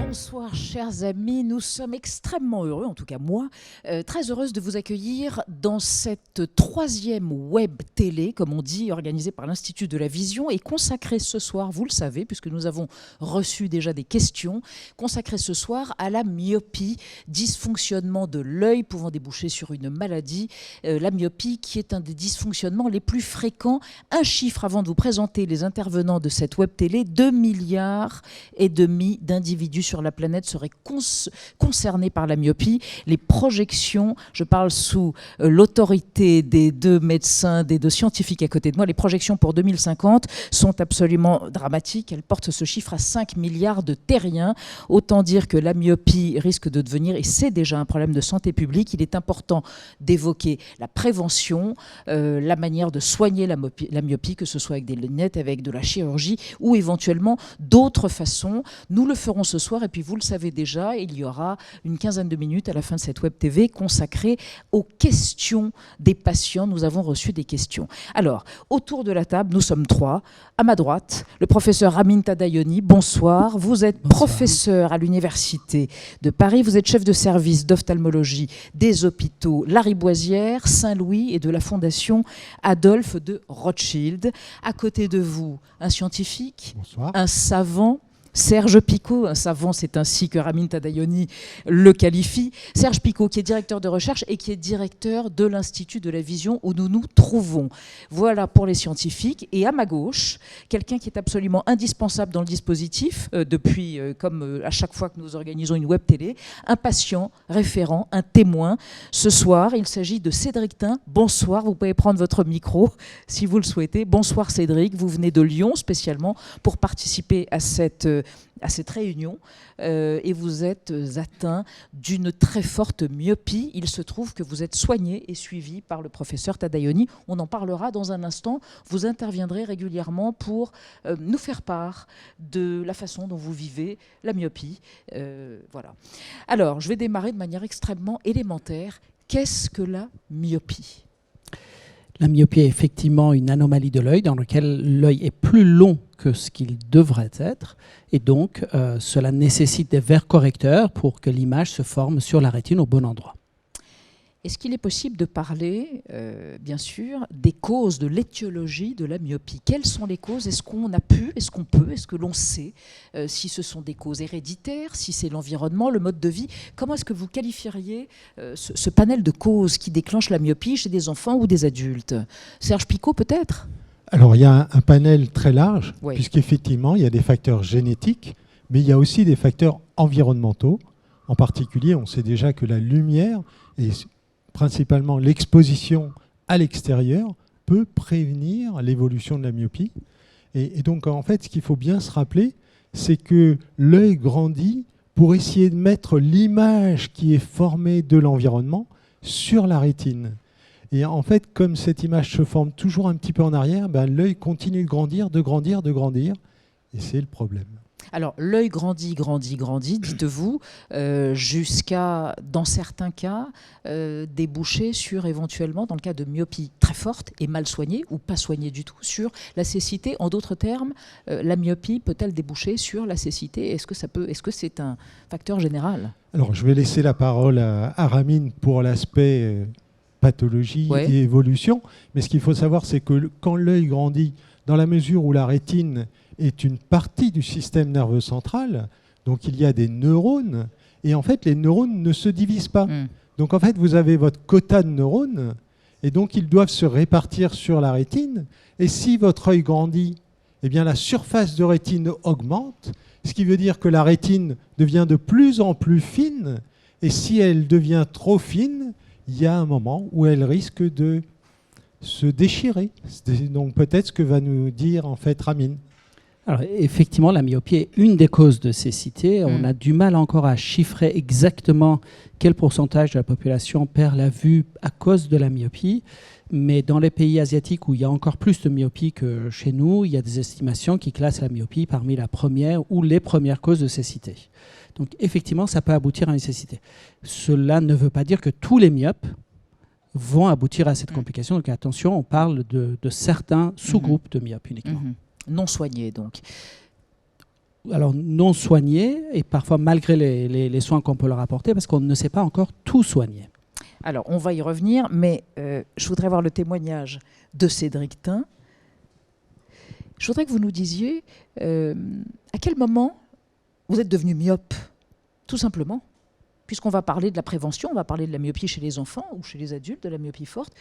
Bonsoir chers amis, nous sommes extrêmement heureux, en tout cas moi, très heureuse de vous accueillir dans cette troisième web télé, comme on dit, organisée par l'Institut de la Vision et consacrée ce soir, vous le savez, puisque nous avons reçu déjà des questions, consacrée ce soir à la myopie, dysfonctionnement de l'œil pouvant déboucher sur une maladie, la myopie qui est un des dysfonctionnements les plus fréquents. Un chiffre avant de vous présenter les intervenants de cette web télé, 2,5 milliards d'individus sur la planète seraient concernés par la myopie. Les projections, je parle sous l'autorité des deux médecins, des deux scientifiques à côté de moi, les projections pour 2050 sont absolument dramatiques. Elles portent ce chiffre à 5 milliards de terriens. Autant dire que la myopie risque de devenir, et c'est déjà un problème de santé publique, il est important d'évoquer la prévention, la manière de soigner la myopie, que ce soit avec des lunettes, avec de la chirurgie ou éventuellement d'autres façons. Nous le ferons ce soir et puis vous le savez déjà, il y aura une quinzaine de minutes à la fin de cette web TV consacrée aux questions des patients. Nous avons reçu des questions. Alors, autour de la table, nous sommes trois. À ma droite, le professeur Ramin Tadayoni. Bonsoir. Vous êtes professeur à l'Université de Paris. Vous êtes chef de service d'ophtalmologie des hôpitaux Lariboisière, Saint-Louis et de la Fondation Adolphe de Rothschild. À côté de vous, un scientifique, bonsoir. Un savant, Serge Picot, un savant, c'est ainsi que Ramin Tadayoni le qualifie. Serge Picot, qui est directeur de recherche et qui est directeur de l'Institut de la Vision où nous nous trouvons. Voilà pour les scientifiques. Et à ma gauche, quelqu'un qui est absolument indispensable dans le dispositif, depuis, comme à chaque fois que nous organisons une web télé, un patient référent, un témoin. Ce soir, il s'agit de Cédric Tin. Bonsoir, vous pouvez prendre votre micro si vous le souhaitez. Bonsoir Cédric, vous venez de Lyon spécialement pour participer à cette réunion et vous êtes atteint d'une très forte myopie. Il se trouve que vous êtes soigné et suivi par le professeur Tadayoni. On en parlera dans un instant. Vous interviendrez régulièrement pour nous faire part de la façon dont vous vivez la myopie. Voilà. Alors, je vais démarrer de manière extrêmement élémentaire. Qu'est-ce que la myopie ? La myopie est effectivement une anomalie de l'œil dans laquelle l'œil est plus long que ce qu'il devrait être et donc cela nécessite des verres correcteurs pour que l'image se forme sur la rétine au bon endroit. Est-ce qu'il est possible de parler, bien sûr, des causes, de l'étiologie de la myopie ? Quelles sont les causes ? Est-ce qu'on a pu, est-ce qu'on peut, est-ce que l'on sait si ce sont des causes héréditaires, si c'est l'environnement, le mode de vie ? Comment est-ce que vous qualifieriez ce panel de causes qui déclenchent la myopie chez des enfants ou des adultes ? Serge Picot, peut-être ? Alors, il y a un panel très large, oui. Puisqu'effectivement, il y a des facteurs génétiques, mais il y a aussi des facteurs environnementaux. En particulier, on sait déjà que la lumière et principalement l'exposition à l'extérieur peut prévenir l'évolution de la myopie. Et donc, en fait, ce qu'il faut bien se rappeler, c'est que l'œil grandit pour essayer de mettre l'image qui est formée de l'environnement sur la rétine. Et en fait, comme cette image se forme toujours un petit peu en arrière, l'œil continue de grandir, de grandir, de grandir. Et c'est le problème. Alors, l'œil grandit, dites-vous, jusqu'à, dans certains cas, déboucher sur éventuellement, dans le cas de myopie très forte et mal soignée, ou pas soignée du tout, sur la cécité. En d'autres termes, la myopie peut-elle déboucher sur la cécité ? Est-ce que c'est un facteur général ? Alors, je vais laisser la parole à Ramin pour l'aspect pathologie et évolution. Mais ce qu'il faut savoir, c'est que quand l'œil grandit, dans la mesure où la rétine est une partie du système nerveux central, donc il y a des neurones, et en fait les neurones ne se divisent pas. Donc en fait vous avez votre quota de neurones, et donc ils doivent se répartir sur la rétine, et si votre œil grandit, eh bien la surface de rétine augmente, ce qui veut dire que la rétine devient de plus en plus fine, et si elle devient trop fine, il y a un moment où elle risque de se déchirer. C'est donc peut-être ce que va nous dire en fait Ramin. Alors, effectivement, la myopie est une des causes de cécité. On a du mal encore à chiffrer exactement quel pourcentage de la population perd la vue à cause de la myopie. Mais dans les pays asiatiques où il y a encore plus de myopie que chez nous, il y a des estimations qui classent la myopie parmi la première ou les premières causes de cécité. Donc effectivement, ça peut aboutir à une cécité. Cela ne veut pas dire que tous les myopes vont aboutir à cette complication. Donc attention, on parle de certains sous-groupes de myopes uniquement. Non soignés donc. alors non soignés, et parfois malgré les soins qu'on peut leur apporter, parce qu'on ne sait pas encore tout soigner. Alors, on va y revenir, mais je voudrais avoir le témoignage de Cédric Tin. Je voudrais que vous nous disiez à quel moment vous êtes devenu myope, tout simplement, puisqu'on va parler de la prévention, on va parler de la myopie chez les enfants ou chez les adultes, de la myopie forte.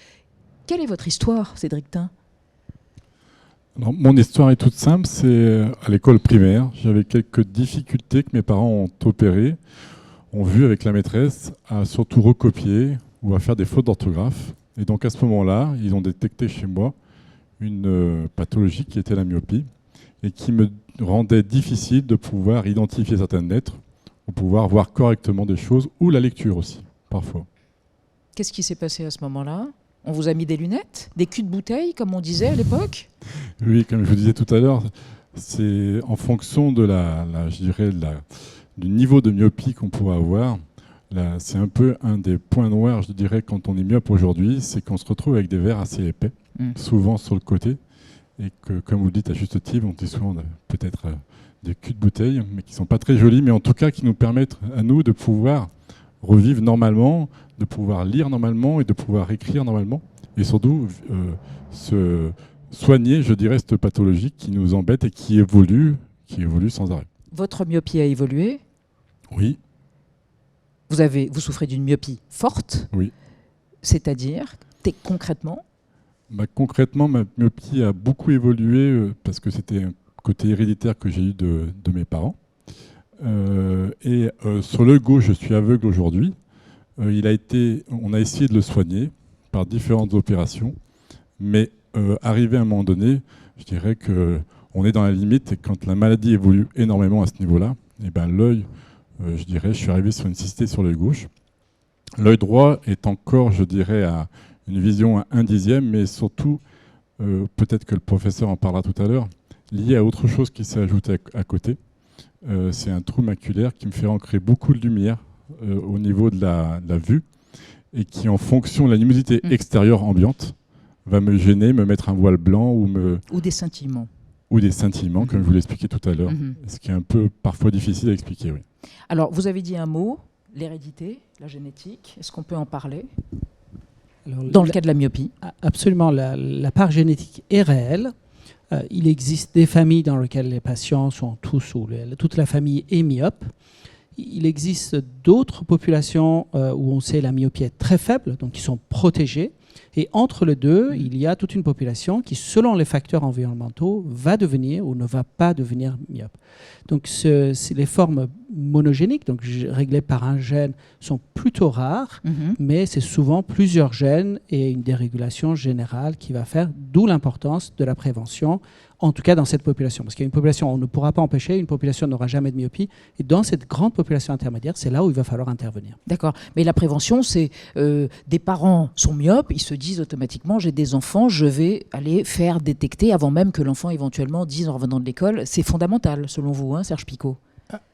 Quelle est votre histoire, Cédric Tin ? Alors, mon histoire est toute simple, c'est à l'école primaire. J'avais quelques difficultés que mes parents ont opérées, ont vu avec la maîtresse, à surtout recopier ou à faire des fautes d'orthographe. Et donc à ce moment-là, ils ont détecté chez moi une pathologie qui était la myopie et qui me rendait difficile de pouvoir identifier certaines lettres ou pouvoir voir correctement des choses, ou la lecture aussi, parfois. Qu'est-ce qui s'est passé à ce moment-là ? On vous a mis des lunettes, des culs de bouteille, comme on disait à l'époque ? Oui, comme je vous disais tout à l'heure, c'est en fonction de du niveau de myopie qu'on pourrait avoir. Là, c'est un peu un des points noirs, je dirais, quand on est myope aujourd'hui, c'est qu'on se retrouve avec des verres assez épais, souvent sur le côté, et que, comme vous le dites à juste titre, on dit souvent peut-être des culs de bouteille, mais qui ne sont pas très jolis, mais en tout cas qui nous permettent à nous de pouvoir revivre normalement, de pouvoir lire normalement et de pouvoir écrire normalement, et surtout se soigner, je dirais, cette pathologie qui nous embête et qui évolue sans arrêt. Votre myopie a évolué ? Oui. Vous souffrez d'une myopie forte ? Oui. C'est-à-dire, concrètement ? Concrètement, ma myopie a beaucoup évolué parce que c'était un côté héréditaire que j'ai eu de mes parents. Sur l'œil gauche, je suis aveugle aujourd'hui. On a essayé de le soigner par différentes opérations, mais arrivé à un moment donné, je dirais qu'on est dans la limite, et quand la maladie évolue énormément à ce niveau-là, et l'œil, je suis arrivé sur une cystite sur l'œil gauche. L'œil droit est encore, je dirais, à une vision à 1/10, mais surtout, peut-être que le professeur en parlera tout à l'heure, lié à autre chose qui s'est ajouté à côté. C'est un trou maculaire qui me fait ancrer beaucoup de lumière au niveau de la vue, et qui, en fonction de la luminosité extérieure ambiante, va me gêner, me mettre un voile blanc ou des scintillements. Ou des scintillements, comme je vous l'expliquais tout à l'heure, ce qui est un peu parfois difficile à expliquer. Oui. Alors, vous avez dit un mot, l'hérédité, la génétique. Est-ce qu'on peut en parler ? Alors, dans le cas de la myopie ? Absolument. La part génétique est réelle. Il existe des familles dans lesquelles les patients sont tous, ou toute la famille est myope. Il existe d'autres populations où on sait la myopie est très faible, donc qui sont protégées. Et entre les deux, il y a toute une population qui, selon les facteurs environnementaux, va devenir ou ne va pas devenir myope. Donc les formes monogéniques, donc réglées par un gène, sont plutôt rares, mais c'est souvent plusieurs gènes et une dérégulation générale qui va faire, d'où l'importance de la prévention, en tout cas dans cette population. Parce qu'il y a une population, on ne pourra pas empêcher, une population n'aura jamais de myopie. Et dans cette grande population intermédiaire, c'est là où il va falloir intervenir. D'accord. Mais la prévention, c'est des parents sont myopes, ils se disent automatiquement, j'ai des enfants, je vais aller faire détecter avant même que l'enfant éventuellement dise en revenant de l'école. C'est fondamental, selon vous, hein, Serge Picot.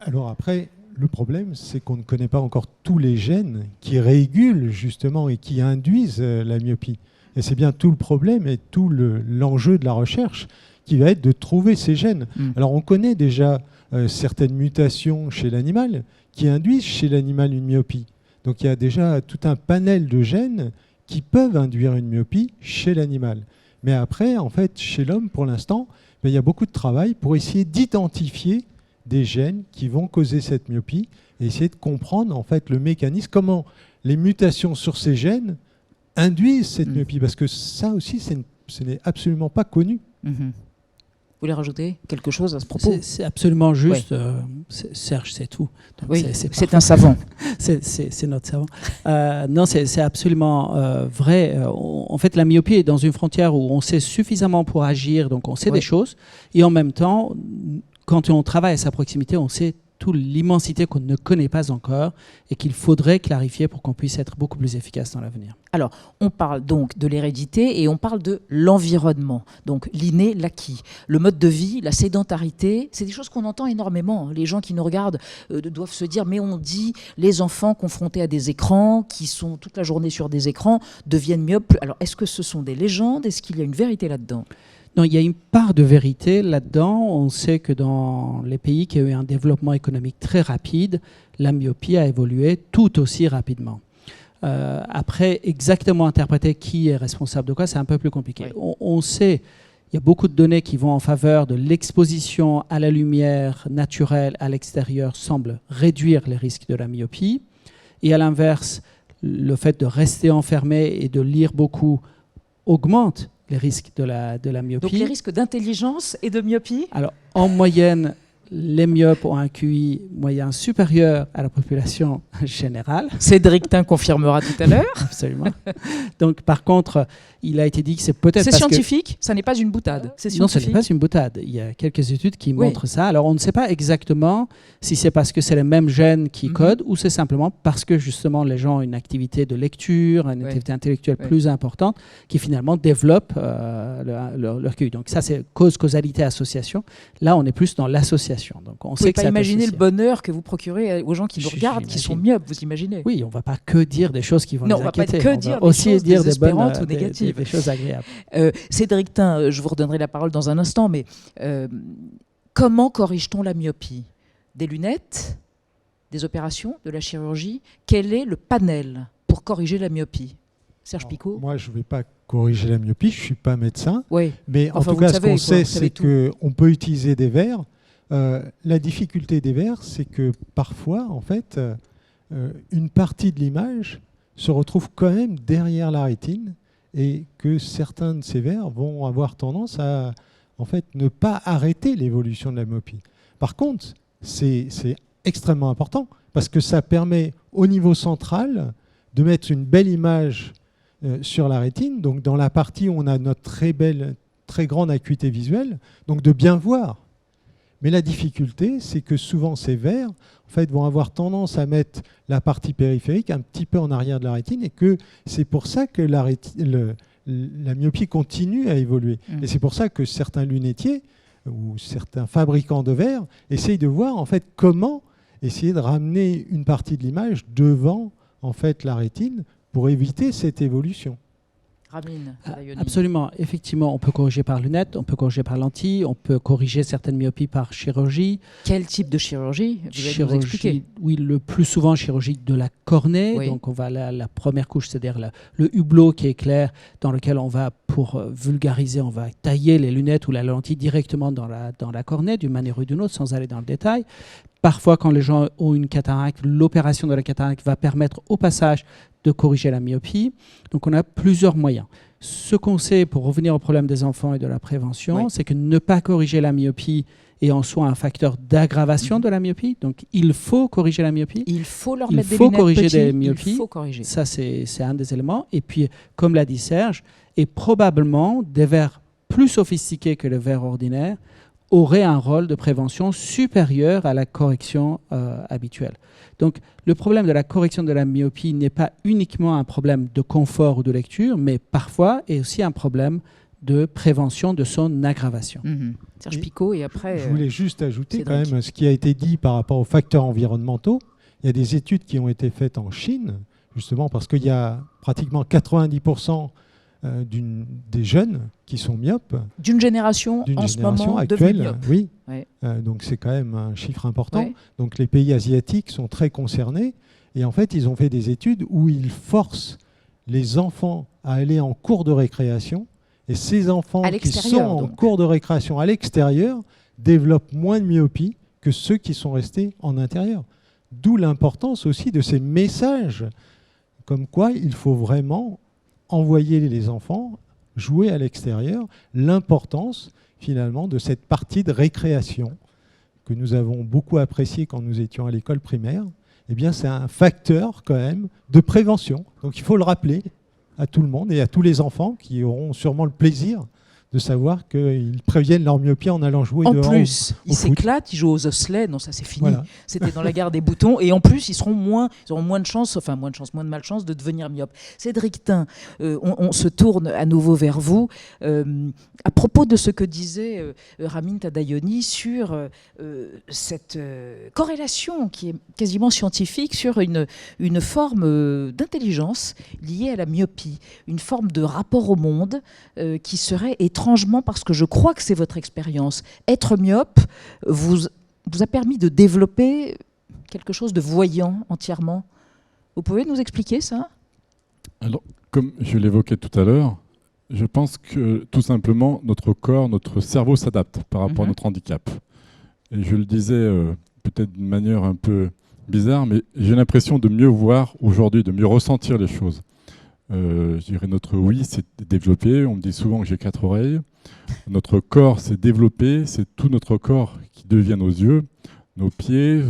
Alors après, le problème, c'est qu'on ne connaît pas encore tous les gènes qui régulent justement et qui induisent la myopie. Et c'est bien tout le problème et tout l'enjeu de la recherche qui va être de trouver ces gènes. Alors on connaît déjà certaines mutations chez l'animal qui induisent chez l'animal une myopie. Donc il y a déjà tout un panel de gènes qui peuvent induire une myopie chez l'animal. Mais après, en fait, chez l'homme, pour l'instant, il y a beaucoup de travail pour essayer d'identifier des gènes qui vont causer cette myopie et essayer de comprendre en fait le mécanisme, comment les mutations sur ces gènes induisent cette myopie, parce que ça aussi, ce n'est absolument pas connu. Vous voulez rajouter quelque chose à ce propos ? C'est absolument juste. Oui. Serge, c'est tout. Donc oui, c'est un savant. c'est notre savant. Non, c'est absolument vrai. En fait, la myopie est dans une frontière où on sait suffisamment pour agir, donc on sait des choses, et en même temps, quand on travaille à sa proximité, on sait toute l'immensité qu'on ne connaît pas encore et qu'il faudrait clarifier pour qu'on puisse être beaucoup plus efficace dans l'avenir. Alors, on parle donc de l'hérédité et on parle de l'environnement, donc l'inné, l'acquis. Le mode de vie, la sédentarité, c'est des choses qu'on entend énormément. Les gens qui nous regardent doivent se dire, mais on dit les enfants confrontés à des écrans, qui sont toute la journée sur des écrans, deviennent myopes. Alors, est-ce que ce sont des légendes ? Est-ce qu'il y a une vérité là-dedans ? Non, il y a une part de vérité là-dedans. On sait que dans les pays qui ont eu un développement économique très rapide, la myopie a évolué tout aussi rapidement. Après, exactement interpréter qui est responsable de quoi, c'est un peu plus compliqué. Oui. On sait, il y a beaucoup de données qui vont en faveur de l'exposition à la lumière naturelle à l'extérieur semble réduire les risques de la myopie. Et à l'inverse, le fait de rester enfermé et de lire beaucoup augmente les risques de la myopie. Donc les risques d'intelligence et de myopie? Alors, en moyenne, les myopes ont un QI moyen supérieur à la population générale. Cédric Tin confirmera tout à l'heure. Absolument. Donc, par contre, il a été dit que c'est peut-être C'est parce scientifique, ça n'est pas une boutade. C'est non, ce scientifique. n'est pas une boutade. Il y a quelques études qui Oui. montrent ça. Alors, on ne sait pas exactement si c'est parce que c'est les mêmes gènes qui codent ou c'est simplement parce que, justement, les gens ont une activité de lecture, une activité intellectuelle plus importante qui, finalement, développent leur QI. Donc, ça, c'est causalité, association. Là, on est plus dans l'association. Donc, on Vous ne sait pouvez que pas ça imaginer associé. le bonheur que vous procurez aux gens qui nous regardent, qui sont myopes, vous imaginez? Oui, on ne va pas que dire des choses qui vont Non, les on va pas inquiéter. que On dire va des aussi choses dire des bonnes, désespérantes ou négatives. des choses agréables. Cédric Tin, je vous redonnerai la parole dans un instant, mais comment corrige-t-on la myopie? Des lunettes? Des opérations? De la chirurgie? Quel est le panel pour corriger la myopie? Serge Picot? Moi, je ne vais pas corriger la myopie, je ne suis pas médecin. Oui. Mais en Enfin, tout vous cas, le ce savez, qu'on quoi, sait, vous savez c'est tout. qu'on peut utiliser des verres. La difficulté des verres, c'est que parfois, en fait, une partie de l'image se retrouve quand même derrière la rétine et que certains de ces verres vont avoir tendance à, en fait, ne pas arrêter l'évolution de la myopie. Par contre, c'est extrêmement important parce que ça permet au niveau central de mettre une belle image sur la rétine, donc dans la partie où on a notre très grande acuité visuelle, donc de bien voir. Mais la difficulté, c'est que souvent ces verres en fait, vont avoir tendance à mettre la partie périphérique un petit peu en arrière de la rétine et que c'est pour ça que la myopie continue à évoluer. Et c'est pour ça que certains lunetiers ou certains fabricants de verres essayent de voir en fait, comment essayer de ramener une partie de l'image devant en fait, la rétine pour éviter cette évolution. Ramine, absolument. Effectivement, on peut corriger par lunettes, on peut corriger par lentilles, on peut corriger certaines myopies par chirurgie. Quel type de chirurgie? Vous allez nous expliquer. Oui, le plus souvent chirurgie de la cornée. Oui. Donc on va la première couche, c'est-à-dire le hublot qui est clair, dans lequel on va, pour vulgariser, on va tailler les lunettes ou la lentille directement dans la cornée, d'une manière ou d'une autre, sans aller dans le détail. Parfois, quand les gens ont une cataracte, l'opération de la cataracte va permettre au passage de corriger la myopie. Donc, on a plusieurs moyens. Ce qu'on sait, pour revenir au problème des enfants et de la prévention, c'est que ne pas corriger la myopie est en soi un facteur d'aggravation de la myopie. Donc, il faut corriger la myopie. Il faut leur mettre des lunettes corriger petits, des myopies. Il faut corriger. Ça, c'est un des éléments. Et puis, comme l'a dit Serge, et probablement des verres plus sophistiqués que les verres ordinaires aurait un rôle de prévention supérieur à la correction habituelle. Donc, le problème de la correction de la myopie n'est pas uniquement un problème de confort ou de lecture, mais parfois est aussi un problème de prévention de son aggravation. Serge Picot, et après... Je voulais juste ajouter quand même ce qui a été dit par rapport aux facteurs environnementaux. Il y a des études qui ont été faites en Chine, justement parce qu'il y a pratiquement 90% des jeunes qui sont myopes. D'une génération en ce moment actuelle, oui. Ouais. Donc c'est quand même un chiffre important. Ouais. Donc les pays asiatiques sont très concernés. Et en fait, ils ont fait des études où ils forcent les enfants à aller en cours de récréation. Et ces enfants qui sont en cours de récréation à l'extérieur développent moins de myopie que ceux qui sont restés en intérieur. D'où l'importance aussi de ces messages, comme quoi il faut vraiment envoyer les enfants jouer à l'extérieur, l'importance finalement de cette partie de récréation que nous avons beaucoup appréciée quand nous étions à l'école primaire. Eh bien, c'est un facteur quand même de prévention. Donc il faut le rappeler à tout le monde et à tous les enfants qui auront sûrement le plaisir de savoir qu'ils préviennent leur myopie en allant jouer dehors. En plus, ils s'éclatent, ils jouent aux osselets. Non, ça c'est fini. Voilà. C'était dans la gare des boutons. Et en plus, ils auront moins de chance, moins de malchance de devenir myope. Cédric Tin, on se tourne à nouveau vers vous. À propos de ce que disait Ramine Tadayoni sur cette corrélation qui est quasiment scientifique sur une forme d'intelligence liée à la myopie, une forme de rapport au monde qui serait étrange étrangement, parce que je crois que c'est votre expérience, être myope vous a permis de développer quelque chose de voyant entièrement. Vous pouvez nous expliquer ça ? Alors, comme je l'évoquais tout à l'heure, je pense que tout simplement notre corps, notre cerveau s'adapte par rapport à notre handicap. Et je le disais peut-être d'une manière un peu bizarre, mais j'ai l'impression de mieux voir aujourd'hui, de mieux ressentir les choses. Je dirais notre oui s'est développé, on me dit souvent que j'ai 4 oreilles. Notre corps s'est développé, c'est tout notre corps qui devient nos yeux, nos pieds,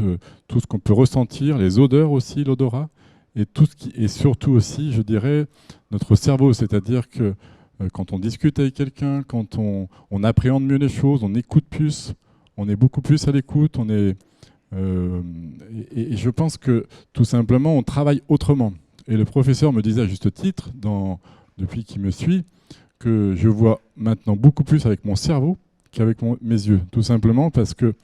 tout ce qu'on peut ressentir, les odeurs aussi, l'odorat, et tout ce qui est surtout aussi, je dirais, notre cerveau, c'est-à-dire que quand on discute avec quelqu'un, quand on appréhende mieux les choses, on écoute plus, on est beaucoup plus à l'écoute, et je pense que tout simplement on travaille autrement. Et le professeur me disait à juste titre, depuis qu'il me suit, que je vois maintenant beaucoup plus avec mon cerveau qu'avec mes yeux. Tout simplement parce que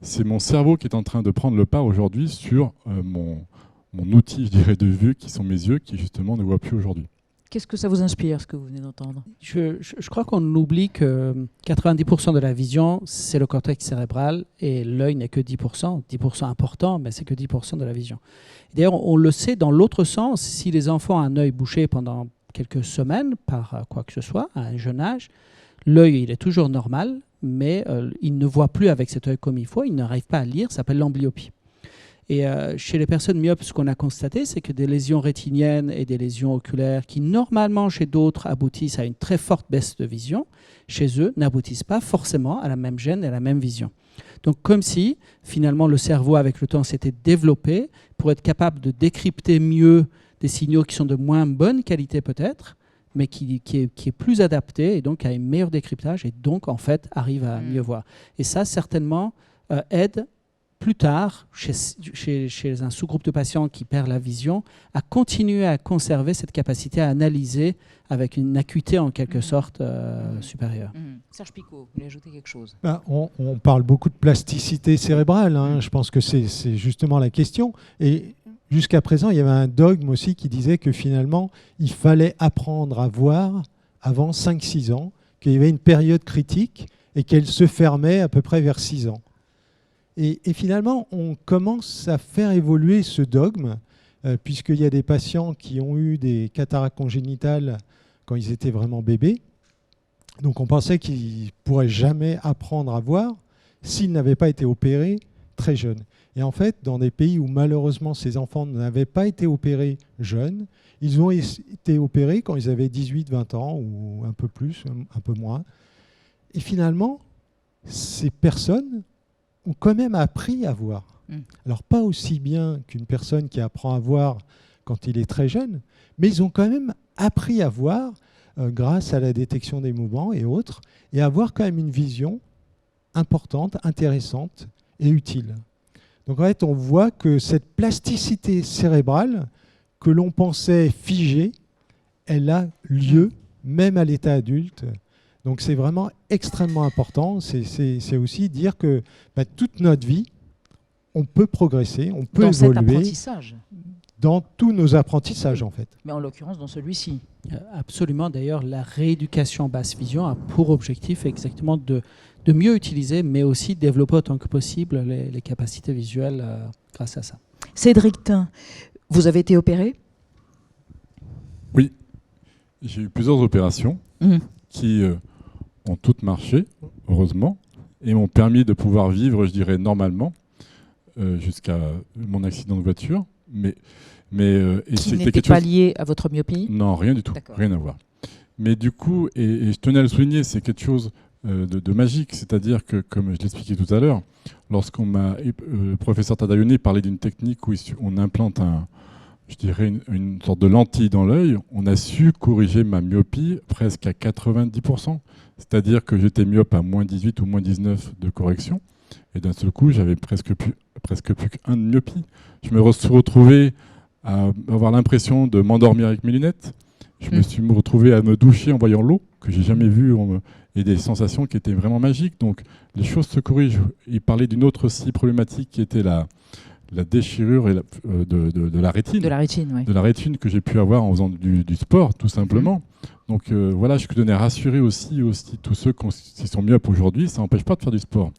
c'est mon cerveau qui est en train de prendre le pas aujourd'hui sur mon outil, je dirais, de vue, qui sont mes yeux, qui justement ne voient plus aujourd'hui. Qu'est-ce que ça vous inspire, ce que vous venez d'entendre ? Je crois qu'on oublie que 90% de la vision, c'est le cortex cérébral et l'œil n'est que 10%. 10% important, mais c'est que 10% de la vision. D'ailleurs, on le sait dans l'autre sens, si les enfants ont un œil bouché pendant quelques semaines par quoi que ce soit, à un jeune âge, l'œil il est toujours normal, mais il ne voit plus avec cet œil comme il faut, il n'arrive pas à lire, ça s'appelle l'amblyopie. Et chez les personnes myopes, ce qu'on a constaté, c'est que des lésions rétiniennes et des lésions oculaires qui, normalement, chez d'autres, aboutissent à une très forte baisse de vision, chez eux, n'aboutissent pas forcément à la même gêne et à la même vision. Donc, comme si, finalement, le cerveau, avec le temps, s'était développé pour être capable de décrypter mieux des signaux qui sont de moins bonne qualité, peut-être, mais qui est plus adapté et donc a un meilleur décryptage et donc, en fait, arrive à mieux voir. Et ça, certainement, aide plus tard, chez un sous-groupe de patients qui perd la vision, à continuer à conserver cette capacité à analyser avec une acuité en quelque sorte supérieure. Serge Picot, vous voulez ajouter quelque chose ? On parle beaucoup de plasticité cérébrale, hein. Je pense que c'est justement la question. Et jusqu'à présent, il y avait un dogme aussi qui disait que finalement, il fallait apprendre à voir avant 5-6 ans, qu'il y avait une période critique et qu'elle se fermait à peu près vers 6 ans. Et finalement, on commence à faire évoluer ce dogme, puisqu'il y a des patients qui ont eu des cataractes congénitales quand ils étaient vraiment bébés. Donc on pensait qu'ils ne pourraient jamais apprendre à voir s'ils n'avaient pas été opérés très jeunes. Et en fait, dans des pays où malheureusement ces enfants n'avaient pas été opérés jeunes, ils ont été opérés quand ils avaient 18-20 ans, ou un peu plus, un peu moins. Et finalement, ces personnes ont quand même appris à voir. Alors pas aussi bien qu'une personne qui apprend à voir quand il est très jeune, mais ils ont quand même appris à voir grâce à la détection des mouvements et autres, et avoir quand même une vision importante, intéressante et utile. Donc en fait, on voit que cette plasticité cérébrale que l'on pensait figée, elle a lieu même à l'état adulte. Donc c'est vraiment extrêmement important. C'est aussi dire que toute notre vie, on peut progresser, on peut évoluer. Dans cet apprentissage. Dans tous nos apprentissages, en fait. Mais en l'occurrence, dans celui-ci. Absolument. D'ailleurs, la rééducation basse vision a pour objectif exactement de mieux utiliser, mais aussi développer autant que possible les capacités visuelles grâce à ça. Cédric Tin, vous avez été opéré ? Oui. J'ai eu plusieurs opérations qui ont toutes marché, heureusement, et m'ont permis de pouvoir vivre, je dirais, normalement, jusqu'à mon accident de voiture. Mais qui n'était pas lié à votre myopie ? Non, rien du tout, rien à voir. Mais du coup, et je tenais à le souligner, c'est quelque chose de magique, c'est-à-dire que, comme je l'expliquais tout à l'heure, le professeur Tadayoni parlait d'une technique où on implante une sorte de lentille dans l'œil, on a su corriger ma myopie presque à 90%. C'est-à-dire que j'étais myope à moins 18 ou moins 19 de correction, et d'un seul coup, j'avais presque plus qu'un de myopie. Je me suis retrouvé à avoir l'impression de m'endormir avec mes lunettes. Je me suis retrouvé à me doucher en voyant l'eau, que j'ai jamais vue, et des sensations qui étaient vraiment magiques. Donc, les choses se corrigent. Il parlait d'une autre aussi problématique qui était la déchirure de la rétine. De la rétine, oui. De la rétine que j'ai pu avoir en faisant du sport, tout simplement. Donc voilà, je tenais à rassurer aussi tous ceux qui sont myopes aujourd'hui, ça n'empêche pas de faire du sport.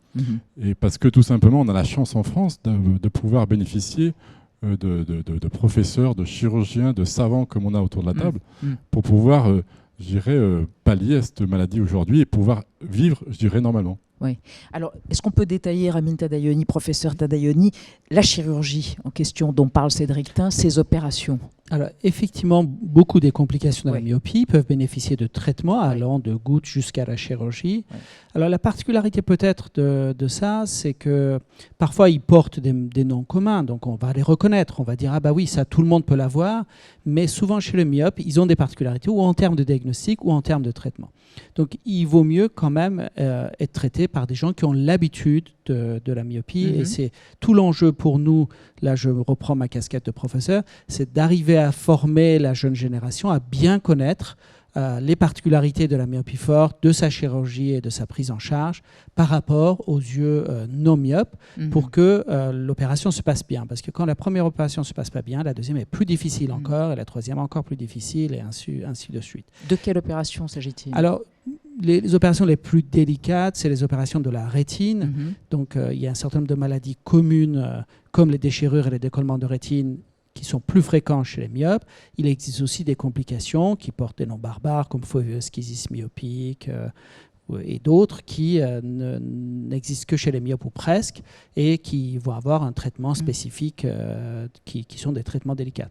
Et parce que tout simplement, on a la chance en France de pouvoir bénéficier de professeurs, de chirurgiens, de savants comme on a autour de la table, pour pouvoir, je dirais, pallier à cette maladie aujourd'hui et pouvoir vivre, je dirais, normalement. Oui. Alors, est-ce qu'on peut détailler, Ramin Tadayoni, professeur Tadayoni, la chirurgie en question dont parle Cédric Tin, ces opérations? Alors, effectivement, beaucoup des complications de la myopie peuvent bénéficier de traitements allant de gouttes jusqu'à la chirurgie. Alors, la particularité peut-être de ça, c'est que parfois, ils portent des noms communs, donc on va les reconnaître. On va dire, ah bah oui, ça, tout le monde peut l'avoir. Mais souvent, chez les myopes, ils ont des particularités, ou en termes de diagnostic, ou en termes de traitement. Donc, il vaut mieux quand même être traité par des gens qui ont l'habitude de la myopie. Et c'est tout l'enjeu pour nous, là je reprends ma casquette de professeur, c'est d'arriver à former la jeune génération à bien connaître les particularités de la myopie forte, de sa chirurgie et de sa prise en charge par rapport aux yeux non myopes pour que l'opération se passe bien. Parce que quand la première opération ne se passe pas bien, la deuxième est plus difficile encore et la troisième encore plus difficile et ainsi de suite. De quelle opération s'agit-il? Alors, les opérations les plus délicates, c'est les opérations de la rétine. Donc, il y a un certain nombre de maladies communes comme les déchirures et les décollements de rétine qui sont plus fréquents chez les myopes. Il existe aussi des complications qui portent des noms barbares comme phobioskisis myopique et d'autres qui n'existent que chez les myopes ou presque et qui vont avoir un traitement spécifique qui sont des traitements délicats.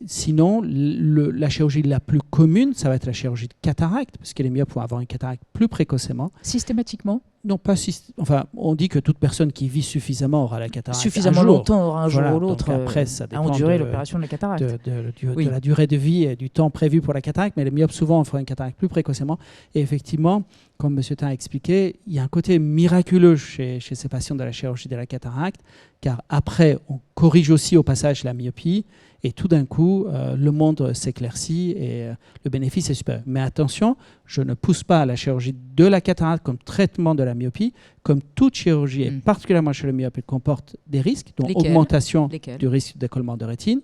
Sinon, la chirurgie la plus commune, ça va être la chirurgie de cataracte, parce que les myopes vont avoir une cataracte plus précocement. Systématiquement? Non, pas enfin, on dit que toute personne qui vit suffisamment aura la cataracte. Suffisamment longtemps aura un jour ou l'autre après, ça dépend à endurer l'opération de la cataracte. De la durée de vie et du temps prévu pour la cataracte, mais les myopes souvent font une cataracte plus précocement. Et effectivement, comme M. Tin a expliqué, il y a un côté miraculeux chez ces patients de la chirurgie de la cataracte, car après, on corrige aussi au passage la myopie, et tout d'un coup, le monde s'éclaircit et le bénéfice est super. Mais attention, je ne pousse pas à la chirurgie de la cataracte comme traitement de la myopie. Comme toute chirurgie, et particulièrement chez le myope, elle comporte des risques, dont augmentation du risque de décollement de rétine,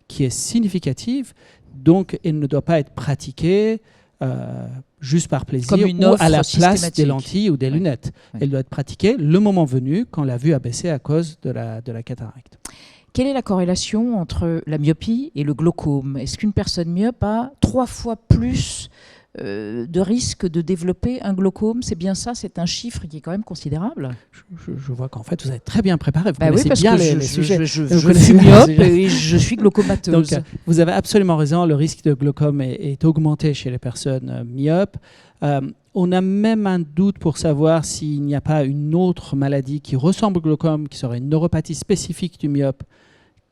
qui est significative. Donc, elle ne doit pas être pratiquée juste par plaisir ou à la place des lentilles ou des lunettes. Elle doit être pratiquée le moment venu, quand la vue a baissé à cause de la cataracte. Quelle est la corrélation entre la myopie et le glaucome? Est-ce qu'une personne myope a 3 fois plus de risque de développer un glaucome? C'est bien ça? C'est un chiffre qui est quand même considérable. Je vois qu'en fait, vous êtes très bien préparé. Vous connaissez bien les sujets. Je suis myope et je suis glaucomateuse. Donc, vous avez absolument raison. Le risque de glaucome est augmenté chez les personnes myopes. On a même un doute pour savoir s'il n'y a pas une autre maladie qui ressemble au glaucome, qui serait une neuropathie spécifique du myope,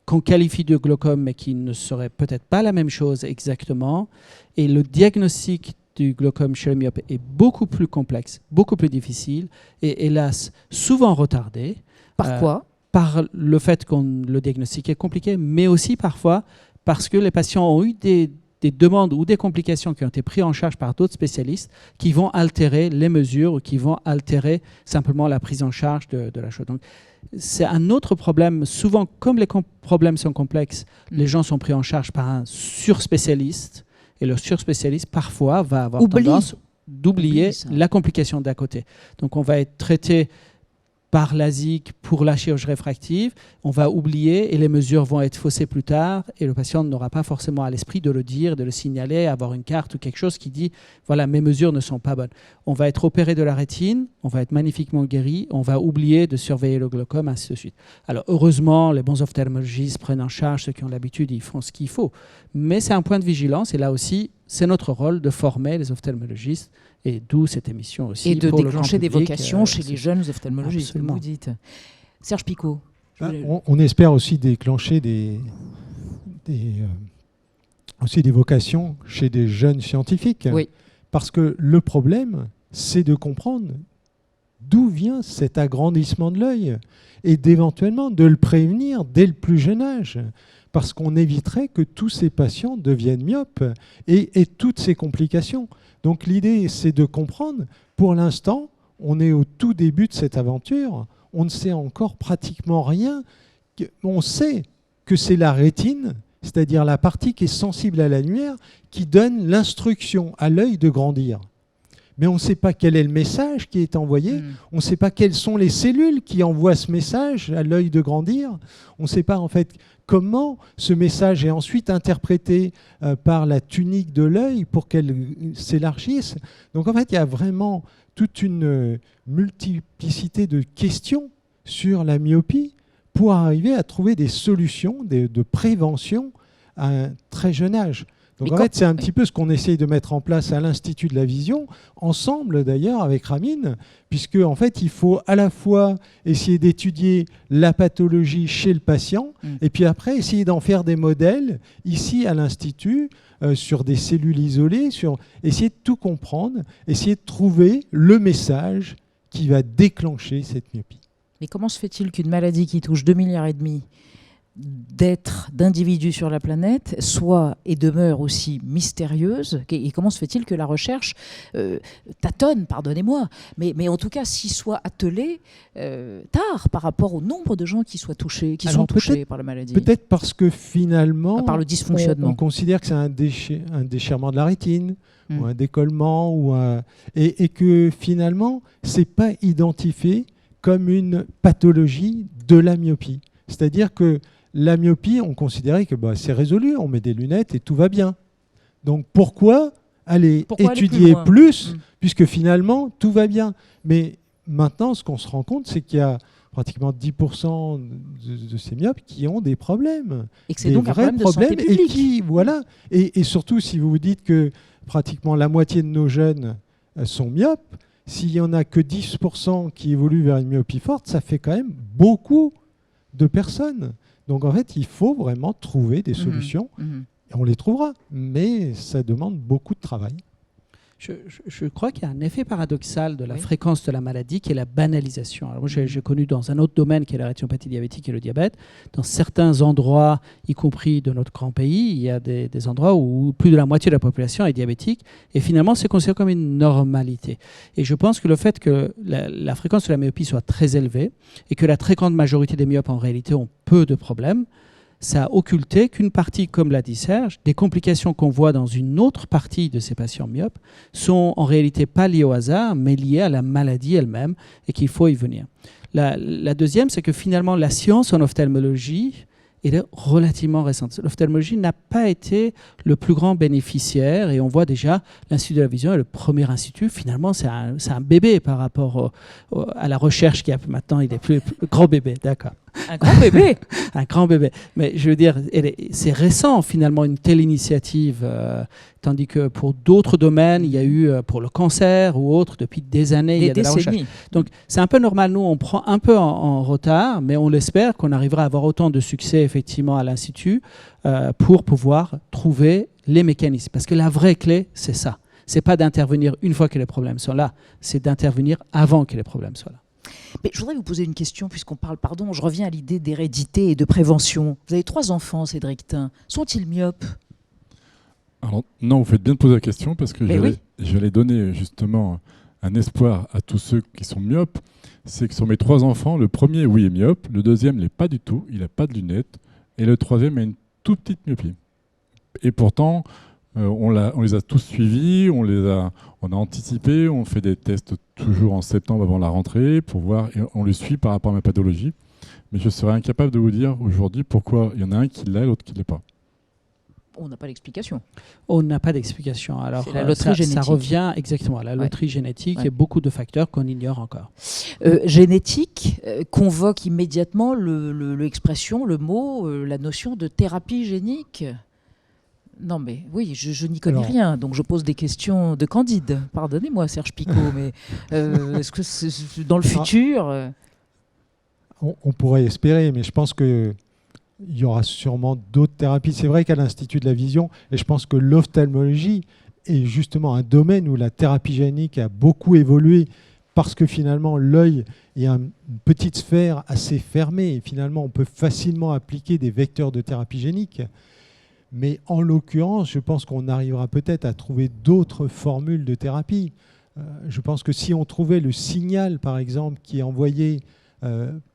qu'on qualifie de glaucome, mais qui ne serait peut-être pas la même chose exactement. Et le diagnostic du glaucome chez le myope est beaucoup plus complexe, beaucoup plus difficile, et hélas, souvent retardé. Par quoi? Par le fait que le diagnostic est compliqué, mais aussi parfois parce que les patients ont eu des demandes ou des complications qui ont été prises en charge par d'autres spécialistes qui vont altérer les mesures ou qui vont altérer simplement la prise en charge de la chose. Donc, c'est un autre problème. Souvent, comme les problèmes sont complexes, les gens sont pris en charge par un surspécialiste et le surspécialiste, parfois, va avoir tendance d'oublier la complication d'à côté. Donc, on va être traité par l'ASIC pour la chirurgie réfractive, on va oublier et les mesures vont être faussées plus tard et le patient n'aura pas forcément à l'esprit de le dire, de le signaler, avoir une carte ou quelque chose qui dit « voilà, mes mesures ne sont pas bonnes ». On va être opéré de la rétine, on va être magnifiquement guéri, on va oublier de surveiller le glaucome, ainsi de suite. Alors heureusement, les bons ophtalmologistes prennent en charge ceux qui ont l'habitude, ils font ce qu'il faut. Mais c'est un point de vigilance et là aussi, c'est notre rôle de former les ophtalmologistes et d'où cette émission aussi. Et de déclencher des vocations chez les jeunes ophtalmologistes, comme vous dites. Serge Picot. On espère aussi déclencher aussi des vocations chez des jeunes scientifiques. Oui. Parce que le problème, c'est de comprendre d'où vient cet agrandissement de l'œil et d'éventuellement de le prévenir dès le plus jeune âge. Parce qu'on éviterait que tous ces patients deviennent myopes et toutes ces complications. Donc l'idée, c'est de comprendre. Pour l'instant, on est au tout début de cette aventure. on ne sait encore pratiquement rien. On sait que c'est la rétine, c'est-à-dire la partie qui est sensible à la lumière, qui donne l'instruction à l'œil de grandir. Mais on ne sait pas quel est le message qui est envoyé, on ne sait pas quelles sont les cellules qui envoient ce message à l'œil de grandir, on ne sait pas en fait comment ce message est ensuite interprété par la tunique de l'œil pour qu'elle s'élargisse. Donc en fait, il y a vraiment toute une multiplicité de questions sur la myopie pour arriver à trouver des solutions de prévention à un très jeune âge. Donc en fait, c'est un petit peu ce qu'on essaye de mettre en place à l'Institut de la Vision, ensemble d'ailleurs avec Ramine, puisque en fait, il faut à la fois essayer d'étudier la pathologie chez le patient, et puis après essayer d'en faire des modèles ici à l'Institut, sur des cellules isolées, essayer de tout comprendre, essayer de trouver le message qui va déclencher cette myopie. Mais comment se fait-il qu'une maladie qui touche 2,5 milliards d'individus sur la planète soit et demeure aussi mystérieuse, et comment se fait-il que la recherche tâtonne, pardonnez-moi, mais en tout cas s'y soit attelée tard par rapport au nombre de gens qui sont touchés par la maladie? Peut-être parce que finalement, par le dysfonctionnement. On considère que c'est un déchirement de la rétine, ou un décollement, et que finalement, ce n'est pas identifié comme une pathologie de la myopie. C'est-à-dire que la myopie, on considérait que c'est résolu, on met des lunettes et tout va bien. Donc pourquoi aller étudier plus puisque finalement tout va bien? Mais maintenant, ce qu'on se rend compte, c'est qu'il y a pratiquement 10% de ces myopes qui ont des problèmes. Et que c'est donc un problème de santé publique. Et surtout, si vous vous dites que pratiquement la moitié de nos jeunes sont myopes, s'il n'y en a que 10% qui évoluent vers une myopie forte, ça fait quand même beaucoup de personnes. Donc en fait, il faut vraiment trouver des solutions. Et on les trouvera, mais ça demande beaucoup de travail. Je crois qu'il y a un effet paradoxal de la fréquence de la maladie qui est la banalisation. Alors moi, j'ai connu dans un autre domaine qui est la rétinopathie diabétique et le diabète. Dans certains endroits, y compris de notre grand pays, il y a des endroits où plus de la moitié de la population est diabétique. Et finalement, c'est considéré comme une normalité. Et je pense que le fait que la fréquence de la myopie soit très élevée et que la très grande majorité des myopes, en réalité, ont peu de problèmes, ça a occulté qu'une partie, comme l'a dit Serge, des complications qu'on voit dans une autre partie de ces patients myopes sont en réalité pas liées au hasard, mais liées à la maladie elle-même et qu'il faut y venir. La deuxième, c'est que finalement, la science en ophtalmologie est relativement récente. L'ophtalmologie n'a pas été le plus grand bénéficiaire et on voit déjà l'Institut de la Vision est le premier institut. Finalement, c'est un bébé par rapport à la recherche qu'il y a maintenant. Il est plus grand bébé, d'accord. Un grand bébé. Un grand bébé. Mais je veux dire, c'est récent finalement une telle initiative, tandis que pour d'autres domaines, il y a eu pour le cancer ou autre depuis des années, il y a de la recherche. Donc c'est un peu normal. Nous, on prend un peu en retard, mais on l'espère qu'on arrivera à avoir autant de succès effectivement à l'Institut pour pouvoir trouver les mécanismes. Parce que la vraie clé, c'est ça. C'est pas d'intervenir une fois que les problèmes sont là, c'est d'intervenir avant que les problèmes soient là. Mais je voudrais vous poser une question, puisqu'on parle, je reviens à l'idée d'hérédité et de prévention. Vous avez 3 enfants, Cédric Tin. Sont-ils myopes? Alors, non, vous faites bien de poser la question, parce que j'allais donner justement un espoir à tous ceux qui sont myopes. C'est que sur mes 3 enfants, le premier, oui, est myope, le deuxième ne l'est pas du tout, il n'a pas de lunettes, et le troisième a une toute petite myopie. Et pourtant, on les a tous suivis, on a anticipé, on fait des tests toujours en septembre avant la rentrée pour voir, et on les suit par rapport à ma pathologie. Mais je serais incapable de vous dire aujourd'hui pourquoi il y en a un qui l'a et l'autre qui ne l'est pas. On n'a pas d'explication. On n'a pas d'explication. Alors, c'est la loterie génétique. Ça revient exactement à la loterie génétique et beaucoup de facteurs qu'on ignore encore. Génétique convoque immédiatement l'expression, le mot, la notion de thérapie génique. Non mais oui, je n'y connais rien, donc je pose des questions de candide. Pardonnez-moi Serge Picot, mais est-ce que c'est dans le futur on pourrait espérer, mais je pense qu'il y aura sûrement d'autres thérapies. C'est vrai qu'à l'Institut de la Vision, et je pense que l'ophtalmologie est justement un domaine où la thérapie génique a beaucoup évolué parce que finalement l'œil est une petite sphère assez fermée et finalement on peut facilement appliquer des vecteurs de thérapie génique. Mais en l'occurrence, je pense qu'on arrivera peut-être à trouver d'autres formules de thérapie. Je pense que si on trouvait le signal, par exemple, qui est envoyé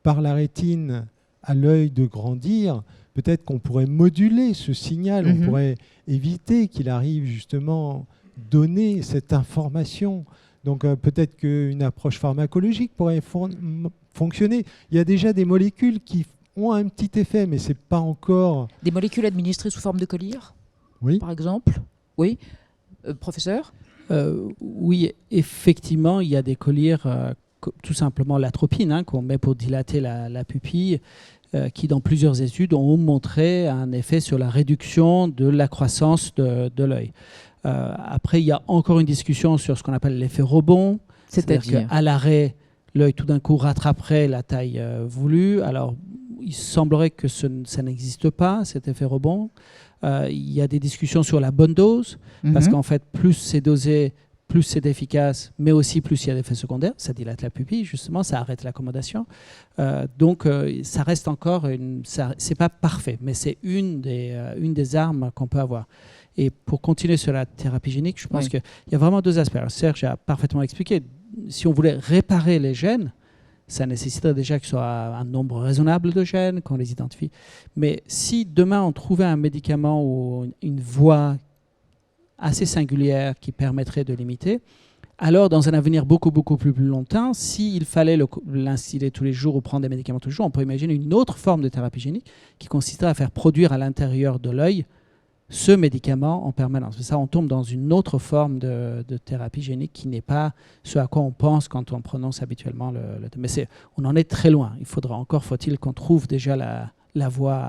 par la rétine à l'œil de grandir, peut-être qu'on pourrait moduler ce signal, on pourrait éviter qu'il arrive justement donner cette information. Donc peut-être qu'une approche pharmacologique pourrait fonctionner. Il y a déjà des molécules qui ont un petit effet, mais ce n'est pas encore... Des molécules administrées sous forme de collyre, oui, par exemple. Oui, professeur. Oui, effectivement, il y a des collyres, tout simplement l'atropine, qu'on met pour dilater la pupille, qui dans plusieurs études ont montré un effet sur la réduction de la croissance de l'œil. Après, il y a encore une discussion sur ce qu'on appelle l'effet rebond, c'est-à-dire qu'à l'arrêt, l'œil tout d'un coup rattraperait la taille voulue. Alors, il semblerait que ça n'existe pas, cet effet rebond. Il y a des discussions sur la bonne dose, parce qu'en fait, plus c'est dosé, plus c'est efficace, mais aussi plus il y a d'effets secondaires. Ça dilate la pupille, justement, ça arrête l'accommodation. Donc, ça reste encore c'est pas parfait, mais c'est une des armes qu'on peut avoir. Et pour continuer sur la thérapie génique, je pense qu'il y a vraiment deux aspects. Alors, Serge a parfaitement expliqué. Si on voulait réparer les gènes, ça nécessiterait déjà qu'il soit un nombre raisonnable de gènes, qu'on les identifie. Mais si demain on trouvait un médicament ou une voie assez singulière qui permettrait de limiter, alors dans un avenir beaucoup plus longtemps, s'il fallait l'instiller tous les jours ou prendre des médicaments tous les jours, on peut imaginer une autre forme de thérapie génique qui consisterait à faire produire à l'intérieur de l'œil ce médicament en permanence. Ça, on tombe dans une autre forme de thérapie génique qui n'est pas ce à quoi on pense quand on prononce habituellement mais on en est très loin. Faut-il qu'on trouve déjà la voie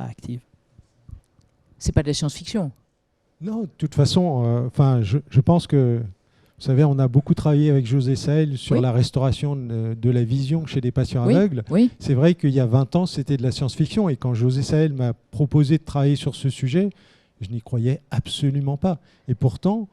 active. C'est pas de la science-fiction. Non, de toute façon, je pense que, vous savez, on a beaucoup travaillé avec José Sahel sur la restauration de la vision chez des patients aveugles. Oui. C'est vrai qu'il y a 20 ans, c'était de la science-fiction. Et quand José Sahel m'a proposé de travailler sur ce sujet, je n'y croyais absolument pas. Et pourtant,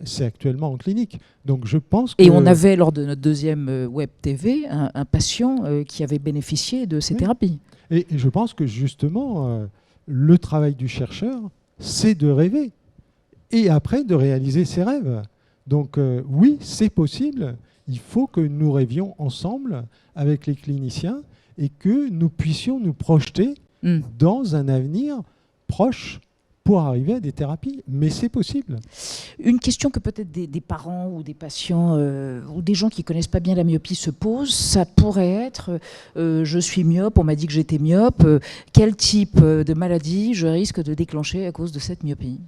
c'est actuellement en clinique. Donc je pense que... Et on avait, lors de notre deuxième Web TV, un patient qui avait bénéficié de ces thérapies. Et je pense que justement, le travail du chercheur, c'est de rêver. Et après, de réaliser ses rêves. Donc oui, c'est possible. Il faut que nous rêvions ensemble avec les cliniciens et que nous puissions nous projeter dans un avenir proche pour arriver à des thérapies. Mais c'est possible. Une question que peut-être des parents ou des patients ou des gens qui ne connaissent pas bien la myopie se posent, ça pourrait être je suis myope, on m'a dit que j'étais myope, quel type de maladie je risque de déclencher à cause de cette myopie ?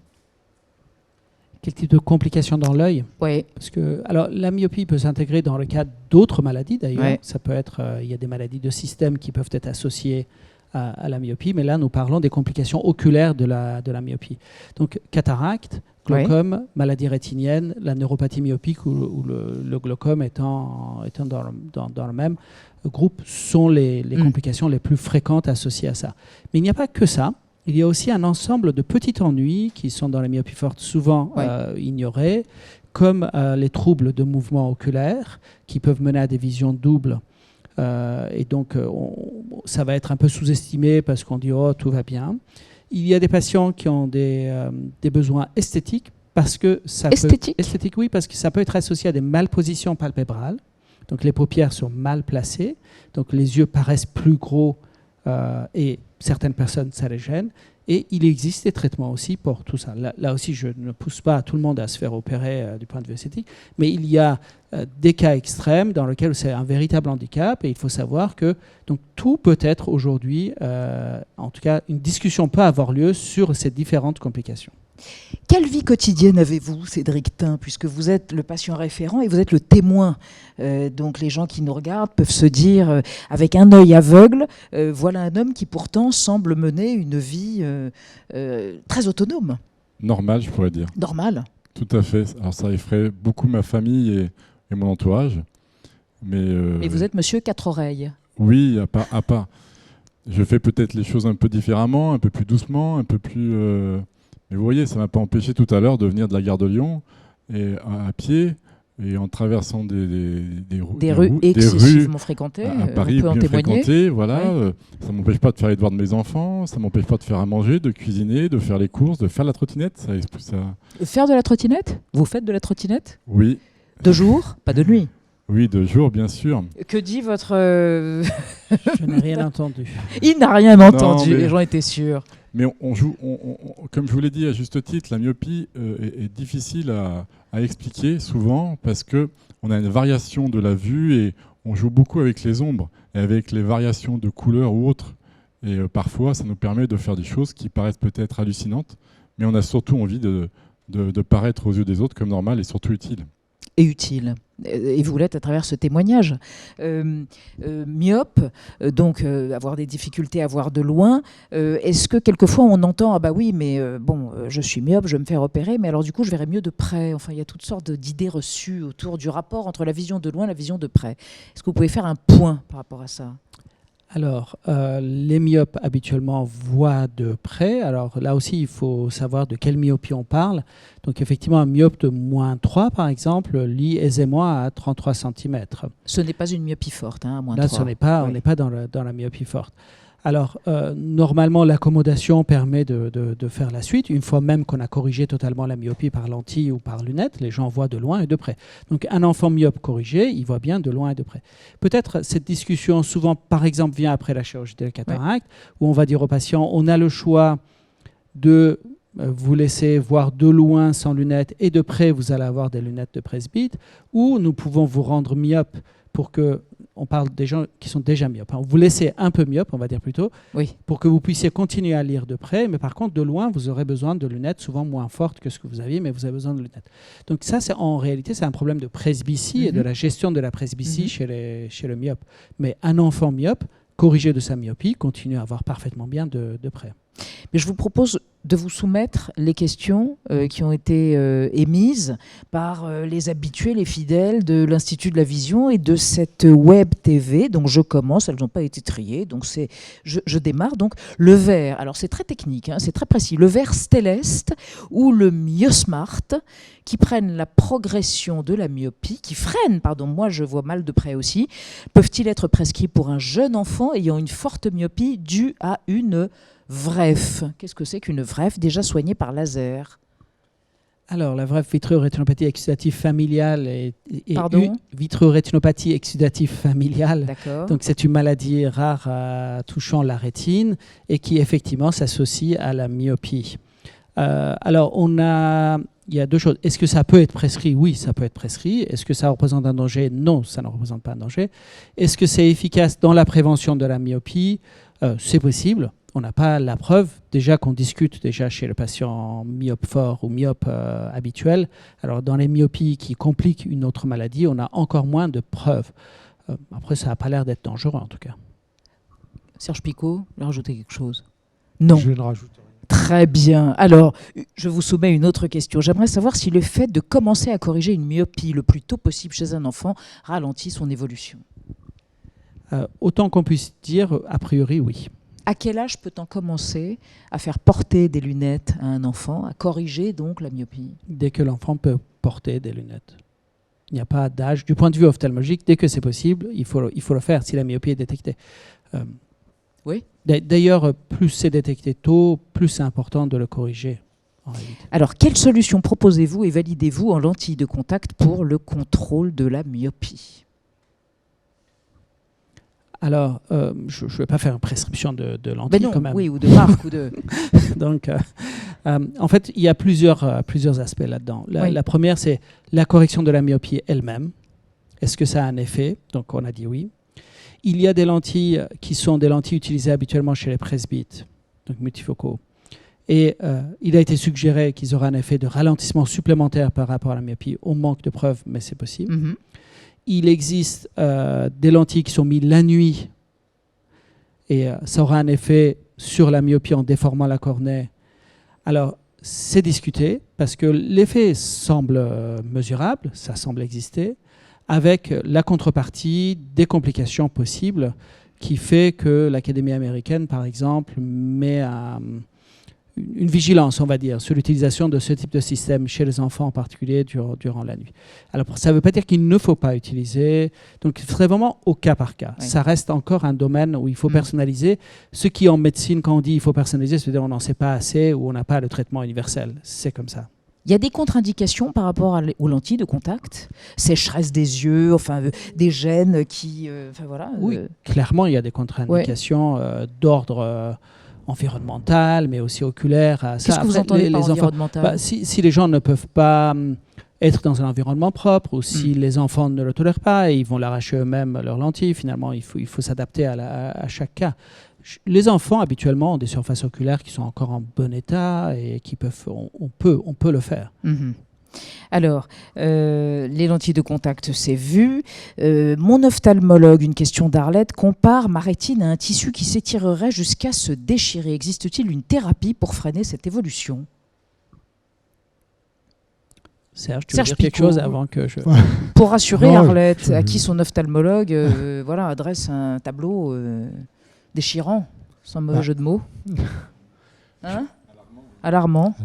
Quel type de complications dans l'œil ? Oui. Parce que, alors, la myopie peut s'intégrer dans le cadre d'autres maladies d'ailleurs. Ouais. Ça peut être, il y a des maladies de système qui peuvent être associées à la myopie, mais là nous parlons des complications oculaires de la myopie. Donc cataracte, glaucome, maladie rétinienne, la neuropathie myopique ou le glaucome étant dans le même groupe sont les complications les plus fréquentes associées à ça. Mais il n'y a pas que ça. Il y a aussi un ensemble de petits ennuis qui sont dans la myopie forte souvent ignorés, comme les troubles de mouvement oculaire qui peuvent mener à des visions doubles. Et donc, ça va être un peu sous-estimé parce qu'on dit « oh, tout va bien ». Il y a des patients qui ont des besoins esthétiques parce que ça parce que ça peut être associé à des malpositions palpébrales. Donc, les paupières sont mal placées. Donc, les yeux paraissent plus gros et certaines personnes, ça les gêne. Et il existe des traitements aussi pour tout ça. Là aussi, je ne pousse pas tout le monde à se faire opérer du point de vue esthétique, mais il y a des cas extrêmes dans lesquels c'est un véritable handicap et il faut savoir que donc, tout peut être aujourd'hui, en tout cas, une discussion peut avoir lieu sur ces différentes complications. Quelle vie quotidienne avez-vous, Cédric Tin, puisque vous êtes le patient référent et vous êtes le témoin donc les gens qui nous regardent peuvent se dire, avec un œil aveugle, voilà un homme qui pourtant semble mener une vie très autonome. Normal, je pourrais dire. Normal. Tout à fait. Alors ça effraie beaucoup ma famille et mon entourage. Mais vous êtes monsieur quatre oreilles. Oui, à part. Je fais peut-être les choses un peu différemment, un peu plus doucement, un peu plus... Mais vous voyez, ça ne m'a pas empêché tout à l'heure de venir de la gare de Lyon et à pied et en traversant des rues excessivement fréquentées. À Paris, bien fréquentées. Voilà. Ça ne m'empêche pas de faire les devoirs de mes enfants, ça ne m'empêche pas de faire à manger, de cuisiner, de faire les courses, de faire la trottinette. Ça... Faire de la trottinette ? Vous faites de la trottinette ? Oui. De jour, pas de nuit ? Oui, de jour, bien sûr. Que dit votre... Je n'ai rien entendu. Il n'a rien entendu, mais... j'en étais sûr. Mais comme je vous l'ai dit à juste titre, la myopie est difficile à expliquer souvent parce qu'on a une variation de la vue et on joue beaucoup avec les ombres et avec les variations de couleurs ou autres. Et parfois, ça nous permet de faire des choses qui paraissent peut-être hallucinantes, mais on a surtout envie de paraître aux yeux des autres comme normal et surtout utile. Et utile. Et vous l'êtes à travers ce témoignage. Myope, donc avoir des difficultés à voir de loin. Est-ce que quelquefois on entend « Ah bah oui, mais je suis myope, je vais me faire opérer, mais alors du coup je verrai mieux de près ». Enfin, il y a toutes sortes d'idées reçues autour du rapport entre la vision de loin et la vision de près. Est-ce que vous pouvez faire un point par rapport à ça ? Alors, les myopes habituellement voient de près. Alors là aussi, il faut savoir de quelle myopie on parle. Donc effectivement, un myope de -3, par exemple, lit aisément à 33 cm. Ce n'est pas une myopie forte, hein, à -3. Là, on n'est pas dans la myopie forte. Alors, normalement, l'accommodation permet de faire la suite, une fois même qu'on a corrigé totalement la myopie par lentille ou par lunette, les gens voient de loin et de près. Donc, un enfant myope corrigé, il voit bien de loin et de près. Peut-être cette discussion, souvent, par exemple, vient après la chirurgie de la cataracte, où on va dire aux patients, on a le choix de vous laisser voir de loin sans lunettes et de près, vous allez avoir des lunettes de presbyte, ou nous pouvons vous rendre myope pour que... On parle des gens qui sont déjà myopes. Vous laissez un peu myope, on va dire plutôt, oui, pour que vous puissiez continuer à lire de près. Mais par contre, de loin, vous aurez besoin de lunettes souvent moins fortes que ce que vous aviez, mais vous avez besoin de lunettes. Donc ça, en réalité, c'est un problème de presbytie et de la gestion de la presbytie chez le myope. Mais un enfant myope, corrigé de sa myopie, continue à voir parfaitement bien de près. Mais je vous propose de vous soumettre les questions qui ont été émises par les habitués, les fidèles de l'Institut de la Vision et de cette web TV. Donc je commence, elles n'ont pas été triées, donc je démarre. Donc le vert, alors c'est très technique, hein, c'est très précis, le vert Stellest ou le Myosmart qui prennent la progression de la myopie, qui freinent, pardon, moi je vois mal de près aussi, peuvent-ils être prescrits pour un jeune enfant ayant une forte myopie due à une VREF? Qu'est-ce que c'est qu'une VREF déjà soignée par laser? Alors, la VREF, vitréorétinopathie exudative familiale et Pardon? Vitréorétinopathie exudative familiale. D'accord. Donc, c'est une maladie rare touchant la rétine et qui, effectivement, s'associe à la myopie. Alors, il y a deux choses. Est-ce que ça peut être prescrit? Oui, ça peut être prescrit. Est-ce que ça représente un danger? Non, ça ne représente pas un danger. Est-ce que c'est efficace dans la prévention de la myopie? C'est possible. On n'a pas la preuve, déjà qu'on discute déjà chez le patient myope fort ou myope habituel. Alors dans les myopies qui compliquent une autre maladie, on a encore moins de preuves. Après, ça n'a pas l'air d'être dangereux en tout cas. Serge Picot, vous voulez rajouter quelque chose? Non. Je ne rajoute rien. Très bien. Alors, je vous soumets une autre question. J'aimerais savoir si le fait de commencer à corriger une myopie le plus tôt possible chez un enfant ralentit son évolution. Autant qu'on puisse dire, a priori, oui. À quel âge peut-on commencer à faire porter des lunettes à un enfant, à corriger donc la myopie? Dès que l'enfant peut porter des lunettes. Il n'y a pas d'âge. Du point de vue ophtalmologique, dès que c'est possible, il faut le faire si la myopie est détectée. Oui. D'ailleurs, plus c'est détecté tôt, plus c'est important de le corriger. En réalité. Alors, quelle solution proposez-vous et validez-vous en lentille de contact pour le contrôle de la myopie? Alors, je ne vais pas faire une prescription de lentilles ben non, quand même. Oui, ou de marque. ou de... Donc, en fait, il y a plusieurs aspects là-dedans. Oui. La première, c'est la correction de la myopie elle-même. Est-ce que ça a un effet? Donc, on a dit oui. Il y a des lentilles qui sont des lentilles utilisées habituellement chez les presbytes, donc multifocaux. Et il a été suggéré qu'ils auraient un effet de ralentissement supplémentaire par rapport à la myopie. On manque de preuves, mais c'est possible. Mm-hmm. Il existe des lentilles qui sont mises la nuit et ça aura un effet sur la myopie en déformant la cornée. Alors, c'est discuté parce que l'effet semble mesurable, ça semble exister, avec la contrepartie des complications possibles qui fait que l'Académie américaine, par exemple, met une vigilance, on va dire, sur l'utilisation de ce type de système chez les enfants en particulier durant la nuit. Alors, ça ne veut pas dire qu'il ne faut pas utiliser. Donc, ce serait vraiment au cas par cas. Oui. Ça reste encore un domaine où il faut personnaliser. Ce qui, en médecine, quand on dit il faut personnaliser, c'est-à-dire on n'en sait pas assez ou on n'a pas le traitement universel. C'est comme ça. Il y a des contre-indications par rapport aux lentilles de contact, sécheresse des yeux, enfin des gènes qui, enfin voilà. Oui, clairement, il y a des contre-indications d'ordre environnemental, mais aussi oculaire. Qu'est-ce que vous entendez par environnemental ? Si les gens ne peuvent pas être dans un environnement propre, ou si les enfants ne le tolèrent pas, et ils vont l'arracher eux-mêmes leurs lentilles, finalement, il faut s'adapter à chaque cas. Les enfants, habituellement, ont des surfaces oculaires qui sont encore en bon état et qui peuvent, on peut le faire. Alors, les lentilles de contact, c'est vu. Mon ophtalmologue, une question d'Arlette, compare ma rétine à un tissu qui s'étirerait jusqu'à se déchirer. Existe-t-il une thérapie pour freiner cette évolution ? Serge, tu veux dire quelque chose avant que je... Pour rassurer Arlette, à qui son ophtalmologue adresse un tableau déchirant, sans mauvais jeu de mots. Hein ? Alarmant.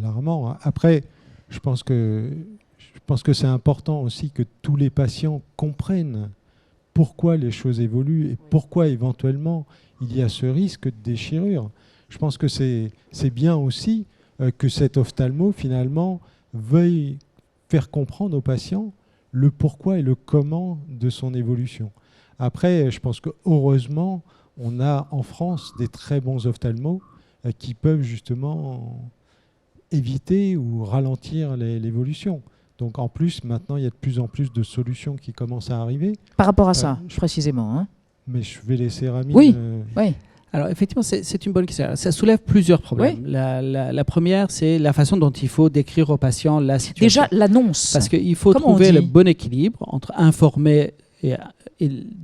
Après, je pense que c'est important aussi que tous les patients comprennent pourquoi les choses évoluent et pourquoi éventuellement il y a ce risque de déchirure. Je pense que c'est bien aussi que cet ophtalmo finalement veuille faire comprendre aux patients le pourquoi et le comment de son évolution. Après, je pense que heureusement, on a en France des très bons ophtalmos qui peuvent justement éviter ou ralentir l'évolution. Donc en plus, maintenant, il y a de plus en plus de solutions qui commencent à arriver. Par rapport à ça, précisément. Hein. Mais je vais laisser Ramine... Oui. Alors effectivement, c'est une bonne question. Ça soulève plusieurs problèmes. Oui. La première, c'est la façon dont il faut décrire aux patients la situation. Déjà, l'annonce. Parce qu'il faut trouver le bon équilibre entre informer et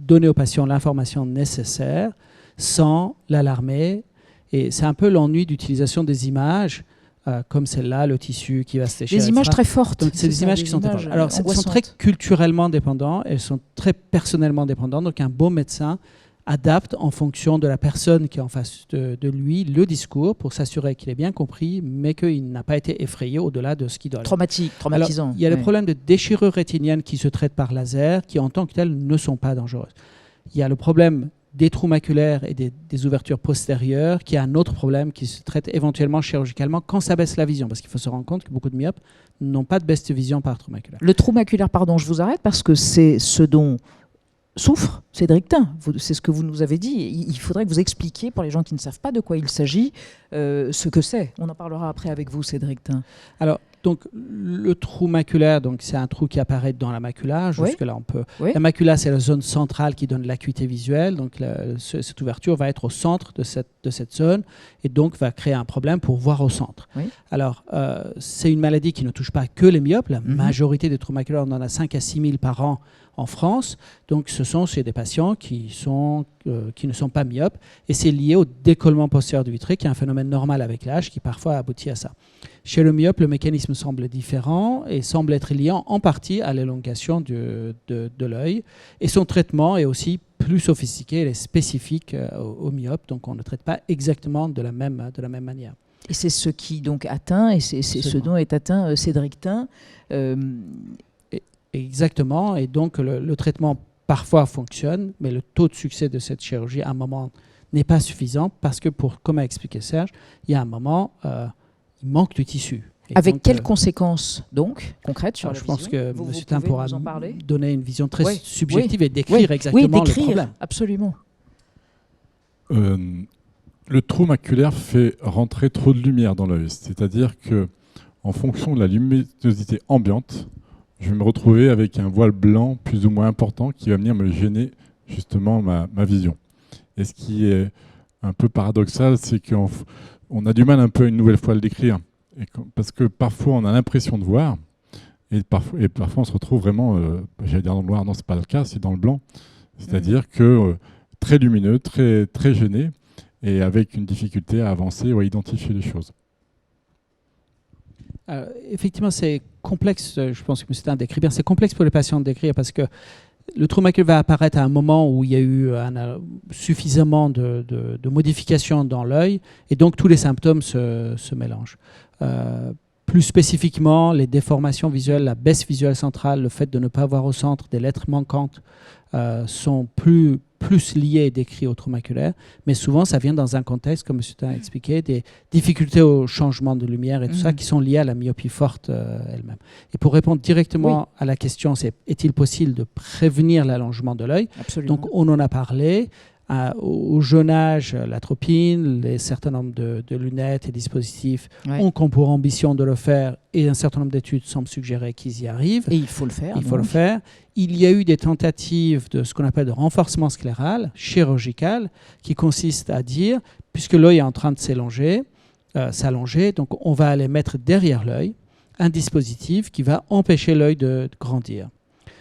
donner aux patients l'information nécessaire sans l'alarmer. Et c'est un peu l'ennui d'utilisation des images, comme celle-là, le tissu qui va se déchirer. Des images très fortes. Donc, c'est des images qui sont très fortes. Alors, elles sont très culturellement dépendantes, elles sont très personnellement dépendantes. Donc, un bon médecin adapte en fonction de la personne qui est en face de lui le discours pour s'assurer qu'il ait bien compris, mais qu'il n'a pas été effrayé au-delà de ce qu'il doit. Traumatisant. Alors, il y a le problème de déchirure rétinienne qui se traite par laser, qui en tant que telles ne sont pas dangereuses. Il y a le problème des trous maculaires et des ouvertures postérieures, qui est un autre problème qui se traite éventuellement chirurgicalement quand ça baisse la vision, parce qu'il faut se rendre compte que beaucoup de myopes n'ont pas de baisse de vision par trou maculaire. Le trou maculaire, pardon, je vous arrête, parce que c'est ce dont souffre Cédric Tin. C'est ce que vous nous avez dit. Il faudrait que vous expliquiez, pour les gens qui ne savent pas de quoi il s'agit, ce que c'est. On en parlera après avec vous, Cédric Tin. Alors, donc, le trou maculaire, c'est un trou qui apparaît dans la macula. Jusque-là, on peut. Oui. La macula, c'est la zone centrale qui donne l'acuité visuelle. Donc, cette ouverture va être au centre de cette zone et donc va créer un problème pour voir au centre. Oui. Alors, c'est une maladie qui ne touche pas que les myopes. La majorité des trous maculaires, on en a 5 à 6 000 par an en France. Donc, ce sont chez des patients qui ne sont pas myopes. Et c'est lié au décollement postérieur du vitré, qui est un phénomène normal avec l'âge, qui parfois aboutit à ça. Chez le myope, le mécanisme semble différent et semble être lié en partie à l'élongation de l'œil. Et son traitement est aussi plus sophistiqué et spécifique au myope. Donc, on ne traite pas exactement de la même manière. Et c'est ce qui donc atteint, et c'est ce dont est atteint Cédric Tin. Exactement. Et donc, le traitement parfois fonctionne, mais le taux de succès de cette chirurgie, à un moment, n'est pas suffisant parce que, comme a expliqué Serge, il y a un moment, il manque de tissu. Et avec donc, quelles conséquences, donc, concrètes sur la vision ? Je pense que M. Tin pourra donner une vision très subjective et décrire exactement le problème. Absolument. Le trou maculaire fait rentrer trop de lumière dans l'œil. C'est-à-dire que, en fonction de la luminosité ambiante, je vais me retrouver avec un voile blanc plus ou moins important qui va venir me gêner justement ma vision. Et ce qui est un peu paradoxal, c'est qu'on a du mal un peu une nouvelle fois à le décrire. Parce que parfois on a l'impression de voir, et parfois on se retrouve vraiment, j'allais dire dans le noir, non c'est pas le cas, c'est dans le blanc. C'est-à-dire que très lumineux, très, très gêné, et avec une difficulté à avancer ou à identifier les choses. Effectivement, c'est complexe, je pense que M. Tin décrit bien, c'est complexe pour les patients de décrire parce que le trou maculaire va apparaître à un moment où il y a eu suffisamment de modifications dans l'œil et donc tous les symptômes se mélangent. Plus spécifiquement, les déformations visuelles, la baisse visuelle centrale, le fait de ne pas voir au centre des lettres manquantes sont plus liés et décrits au trou maculaire. Mais souvent, ça vient dans un contexte, comme M. Tain a expliqué, des difficultés au changement de lumière et tout ça qui sont liées à la myopie forte elle-même. Et pour répondre directement à la question, est-il possible de prévenir l'allongement de l'œil ? Absolument. Donc, on en a parlé. Au jeune âge, l'atropine, les certain nombre de lunettes et dispositifs ont comme pour ambition de le faire et un certain nombre d'études semblent suggérer qu'ils y arrivent. Et il faut le faire. Il y a eu des tentatives de ce qu'on appelle de renforcement scléral, chirurgical, qui consiste à dire, puisque l'œil est en train de s'allonger, donc on va aller mettre derrière l'œil un dispositif qui va empêcher l'œil de grandir.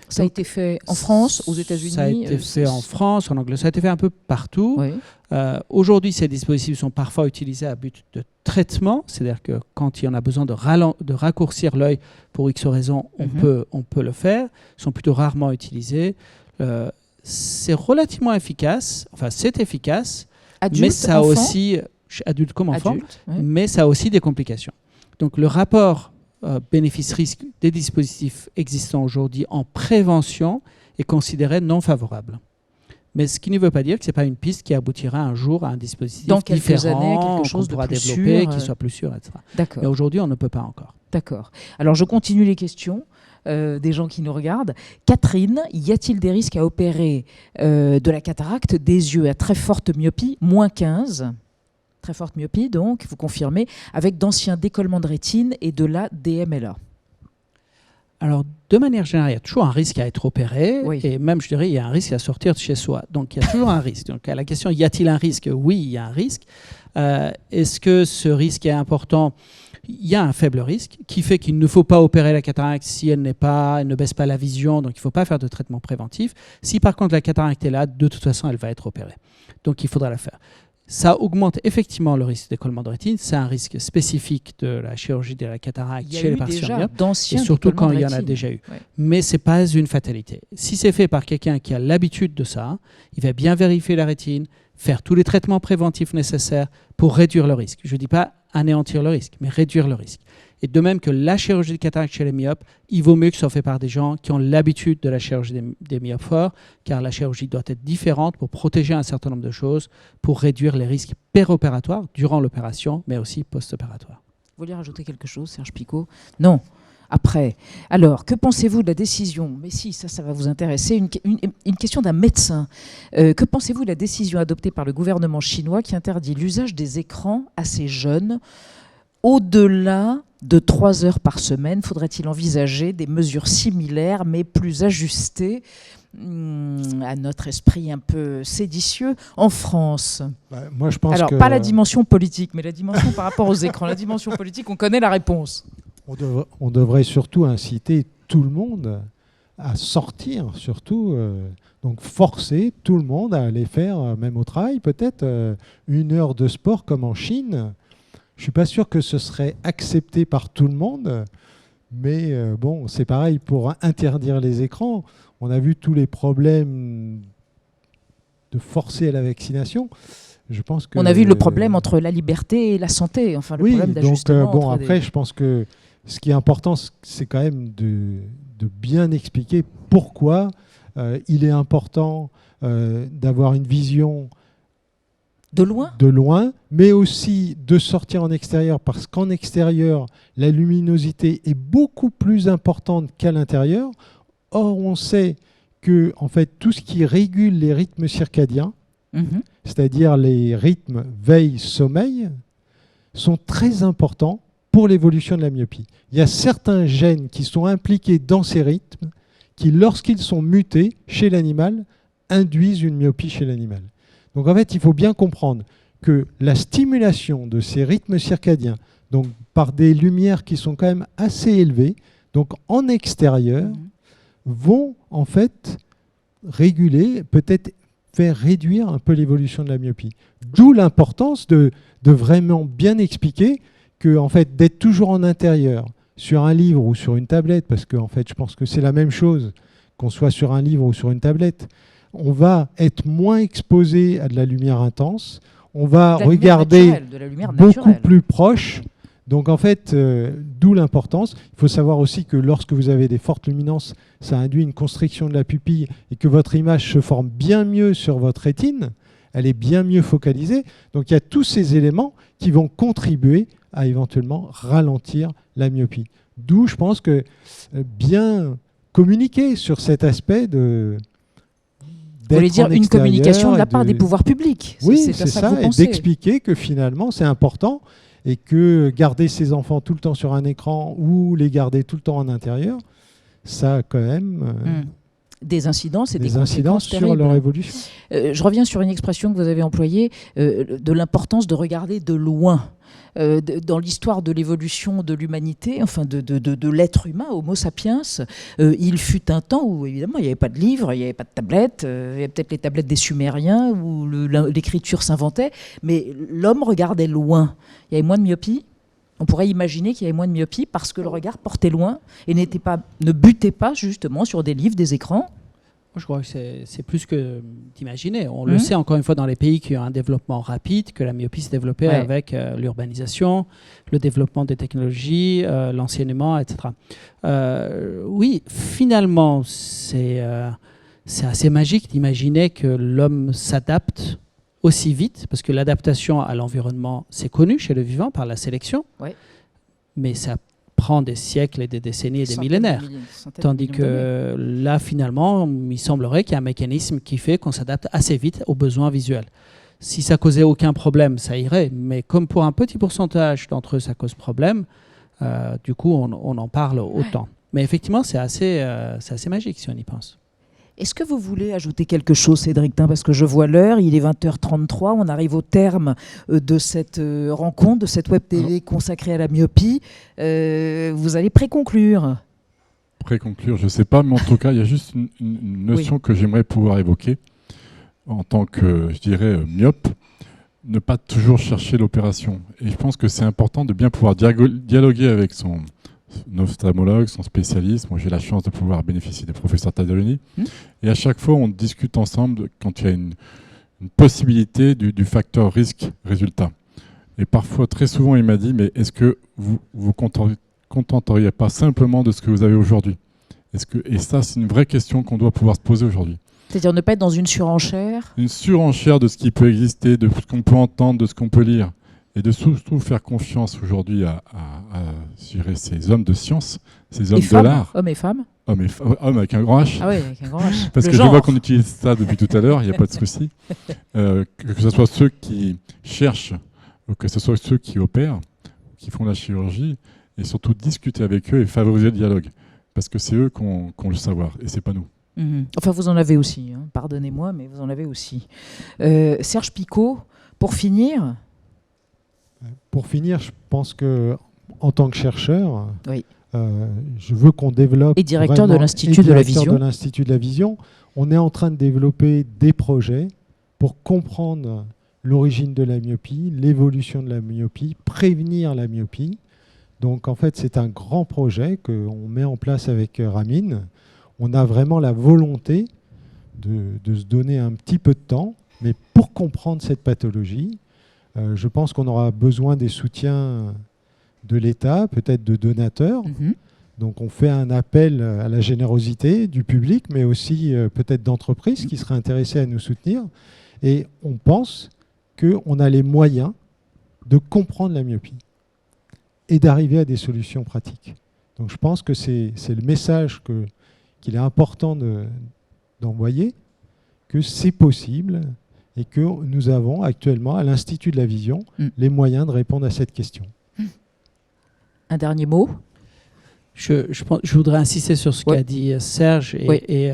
Ça a été fait en France, aux États-Unis. Ça a été fait en France, en Angleterre, ça a été fait un peu partout. Oui. Aujourd'hui, ces dispositifs sont parfois utilisés à but de traitement, c'est-à-dire que quand il y en a besoin de raccourcir l'œil pour X raisons, on peut le faire. Ils sont plutôt rarement utilisés. C'est relativement efficace, c'est efficace, adulte, mais ça a enfant, aussi, adulte comme enfant, oui. mais ça a aussi des complications. Donc le rapport bénéfice-risque des dispositifs existants aujourd'hui en prévention est considéré non favorable. Mais ce qui ne veut pas dire que ce n'est pas une piste qui aboutira un jour à un dispositif dans quelques différent, années, quelque chose qu'on pourra de plus développer, sûr, qui soit plus sûr, etc. D'accord. Mais aujourd'hui, on ne peut pas encore. D'accord. Alors, je continue les questions des gens qui nous regardent. Catherine, y a-t-il des risques à opérer de la cataracte des yeux à très forte myopie, -15 ? Très forte myopie, donc, vous confirmez, avec d'anciens décollements de rétine et de la DMLA. Alors, de manière générale, il y a toujours un risque à être opéré, Oui. et même, je dirais, il y a un risque à sortir de chez soi. Donc, il y a toujours un risque. Donc, à la question, y a-t-il un risque ? Oui, il y a un risque. Est-ce que ce risque est important ? Il y a un faible risque qui fait qu'il ne faut pas opérer la cataracte si elle ne baisse pas la vision, donc il ne faut pas faire de traitement préventif. Si par contre la cataracte est là, de toute façon, elle va être opérée. Donc, il faudra la faire. Ça augmente effectivement le risque d'écollement de rétine. C'est un risque spécifique de la chirurgie de la cataracte chez les patients myopes. Et surtout quand il y en a déjà eu. Ouais. Mais ce n'est pas une fatalité. Si c'est fait par quelqu'un qui a l'habitude de ça, il va bien vérifier la rétine, faire tous les traitements préventifs nécessaires pour réduire le risque. Je ne dis pas anéantir le risque, mais réduire le risque. Et de même que la chirurgie de cataracte chez les myopes, il vaut mieux que ce soit fait par des gens qui ont l'habitude de la chirurgie des myopes forts, car la chirurgie doit être différente pour protéger un certain nombre de choses, pour réduire les risques péropératoires durant l'opération, mais aussi post-opératoire. Vous voulez rajouter quelque chose, Serge Picot ? Non. Après, alors, que pensez-vous de la décision ? Mais si, ça va vous intéresser. Une question d'un médecin. Que pensez-vous de la décision adoptée par le gouvernement chinois qui interdit l'usage des écrans à ces jeunes ? Au-delà de 3 heures par semaine, faudrait-il envisager des mesures similaires, mais plus ajustées à notre esprit un peu séditieux en France? Moi, je pense pas la dimension politique, mais la dimension par rapport aux écrans. La dimension politique, on connaît la réponse. On devrait surtout inciter tout le monde à sortir, surtout, donc forcer tout le monde à aller faire, même au travail, peut-être 1 heure de sport comme en Chine. Je ne suis pas sûr que ce serait accepté par tout le monde, mais bon, c'est pareil pour interdire les écrans. On a vu tous les problèmes de forcer à la vaccination. Je pense que, on a vu le problème entre la liberté et la santé, enfin le problème d'ajustement. Donc, après, je pense que ce qui est important, c'est quand même de bien expliquer pourquoi il est important d'avoir une vision de loin, mais aussi de sortir en extérieur, parce qu'en extérieur, la luminosité est beaucoup plus importante qu'à l'intérieur. Or, on sait que en fait, tout ce qui régule les rythmes circadiens, c'est-à-dire les rythmes veille-sommeil, sont très importants pour l'évolution de la myopie. Il y a certains gènes qui sont impliqués dans ces rythmes qui, lorsqu'ils sont mutés chez l'animal, induisent une myopie chez l'animal. Donc en fait, il faut bien comprendre que la stimulation de ces rythmes circadiens, donc par des lumières qui sont quand même assez élevées, donc en extérieur, vont en fait réguler, peut-être faire réduire un peu l'évolution de la myopie. D'où l'importance de vraiment bien expliquer que en fait, d'être toujours en intérieur, sur un livre ou sur une tablette, parce que en fait, je pense que c'est la même chose qu'on soit sur un livre ou sur une tablette, on va être moins exposé à de la lumière intense, on va regarder beaucoup plus proche, Donc en fait, d'où l'importance. Il faut savoir aussi que lorsque vous avez des fortes luminances, ça induit une constriction de la pupille et que votre image se forme bien mieux sur votre rétine, elle est bien mieux focalisée. Donc il y a tous ces éléments qui vont contribuer à éventuellement ralentir la myopie. D'où je pense que bien communiquer sur cet aspect de... Vous voulez dire une communication de la part des pouvoirs publics. Oui, c'est ça, et d'expliquer que finalement c'est important et que garder ses enfants tout le temps sur un écran ou les garder tout le temps en intérieur, ça a quand même des incidences et des incidences sur leur évolution. Je reviens sur une expression que vous avez employée, de l'importance de regarder de loin. Dans l'histoire de l'évolution de l'humanité, enfin de l'être humain, Homo sapiens, il fut un temps où évidemment il n'y avait pas de livres, il n'y avait pas de tablettes, il y avait peut-être les tablettes des Sumériens où l'écriture s'inventait, mais l'homme regardait loin. Il y avait moins de myopie. On pourrait imaginer qu'il y avait moins de myopie parce que le regard portait loin et ne butait pas justement sur des livres, des écrans. Je crois que c'est plus que d'imaginer. On le sait encore une fois dans les pays qui ont un développement rapide, que la myopie s'est développée avec l'urbanisation, le développement des technologies, l'enseignement, etc. Oui, finalement, c'est assez magique d'imaginer que l'homme s'adapte aussi vite, parce que l'adaptation à l'environnement, c'est connu chez le vivant par la sélection, mais ça prend des siècles et des décennies et des millénaires. Tandis que là, finalement, il semblerait qu'il y a un mécanisme qui fait qu'on s'adapte assez vite aux besoins visuels. Si ça causait aucun problème, ça irait. Mais comme pour un petit pourcentage d'entre eux, ça cause problème, du coup, on en parle autant. Mais effectivement, c'est assez magique si on y pense. Est-ce que vous voulez ajouter quelque chose, Cédric Tin? Parce que je vois l'heure, il est 20h33, on arrive au terme de cette rencontre, de cette web télé consacrée à la myopie. Vous allez préconclure. Préconclure, je ne sais pas, mais en tout cas, il y a juste une notion que j'aimerais pouvoir évoquer. En tant que, je dirais, myope, ne pas toujours chercher l'opération. Et je pense que c'est important de bien pouvoir dialoguer avec son ophtalmologue, son spécialiste. Moi, j'ai la chance de pouvoir bénéficier des professeurs Tadolini. Et à chaque fois, on discute ensemble quand il y a une possibilité du facteur risque-résultat. Et parfois, très souvent, il m'a dit, mais est-ce que vous vous contenteriez pas simplement de ce que vous avez aujourd'hui? Et ça, c'est une vraie question qu'on doit pouvoir se poser aujourd'hui. C'est-à-dire ne pas être dans une surenchère? Une surenchère de ce qui peut exister, de ce qu'on peut entendre, de ce qu'on peut lire. Et de surtout faire confiance aujourd'hui à ces hommes de science, ces hommes de l'art. Hommes et femmes. Hommes avec un grand H. Ah oui, avec un grand H. Parce que je vois qu'on utilise ça depuis tout à l'heure, il n'y a pas de souci. Que ce soit ceux qui cherchent, ou que ce soit ceux qui opèrent, qui font la chirurgie, et surtout discuter avec eux et favoriser le dialogue. Parce que c'est eux qui ont le savoir, et ce n'est pas nous. Enfin, vous en avez aussi, hein. Pardonnez-moi, mais vous en avez aussi. Serge Picot, pour finir... Pour finir, je pense que en tant que chercheur, je veux qu'on développe... Et directeur de l'Institut de la Vision. On est en train de développer des projets pour comprendre l'origine de la myopie, l'évolution de la myopie, prévenir la myopie. Donc en fait, c'est un grand projet qu'on met en place avec Ramine. On a vraiment la volonté de se donner un petit peu de temps, mais pour comprendre cette pathologie, je pense qu'on aura besoin des soutiens de l'État, peut-être de donateurs. Donc on fait un appel à la générosité du public, mais aussi peut-être d'entreprises qui seraient intéressées à nous soutenir. Et on pense qu'on a les moyens de comprendre la myopie et d'arriver à des solutions pratiques. Donc je pense que c'est le message qu'il est important d'envoyer, que c'est possible et que nous avons actuellement à l'Institut de la Vision les moyens de répondre à cette question. Un dernier mot? Je voudrais insister sur ce qu'a dit Serge et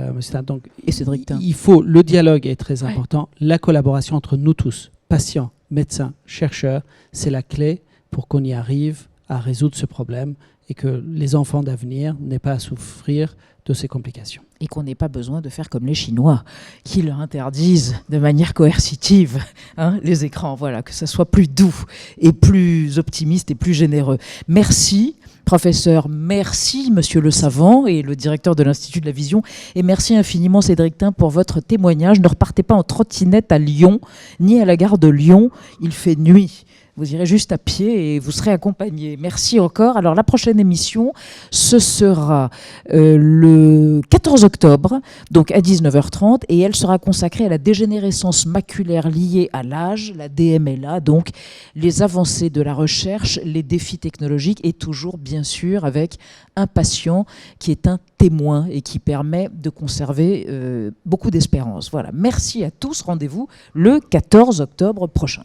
Cédric Tin. Le dialogue est très important. La collaboration entre nous tous, patients, médecins, chercheurs, c'est la clé pour qu'on y arrive à résoudre ce problème et que les enfants d'avenir n'aient pas à souffrir de ces complications. Et qu'on n'ait pas besoin de faire comme les Chinois, qui leur interdisent de manière coercitive les écrans. Voilà, que ça soit plus doux et plus optimiste et plus généreux. Merci, professeur. Merci, monsieur le savant et le directeur de l'Institut de la Vision. Et merci infiniment, Cédric Tin, pour votre témoignage. Ne repartez pas en trottinette à Lyon, ni à la gare de Lyon. Il fait nuit. Vous irez juste à pied et vous serez accompagné. Merci encore. Alors la prochaine émission, ce sera le 14 octobre, donc à 19h30, et elle sera consacrée à la dégénérescence maculaire liée à l'âge, la DMLA, donc les avancées de la recherche, les défis technologiques, et toujours bien sûr avec un patient qui est un témoin et qui permet de conserver beaucoup d'espérance. Voilà. Merci à tous. Rendez-vous le 14 octobre prochain.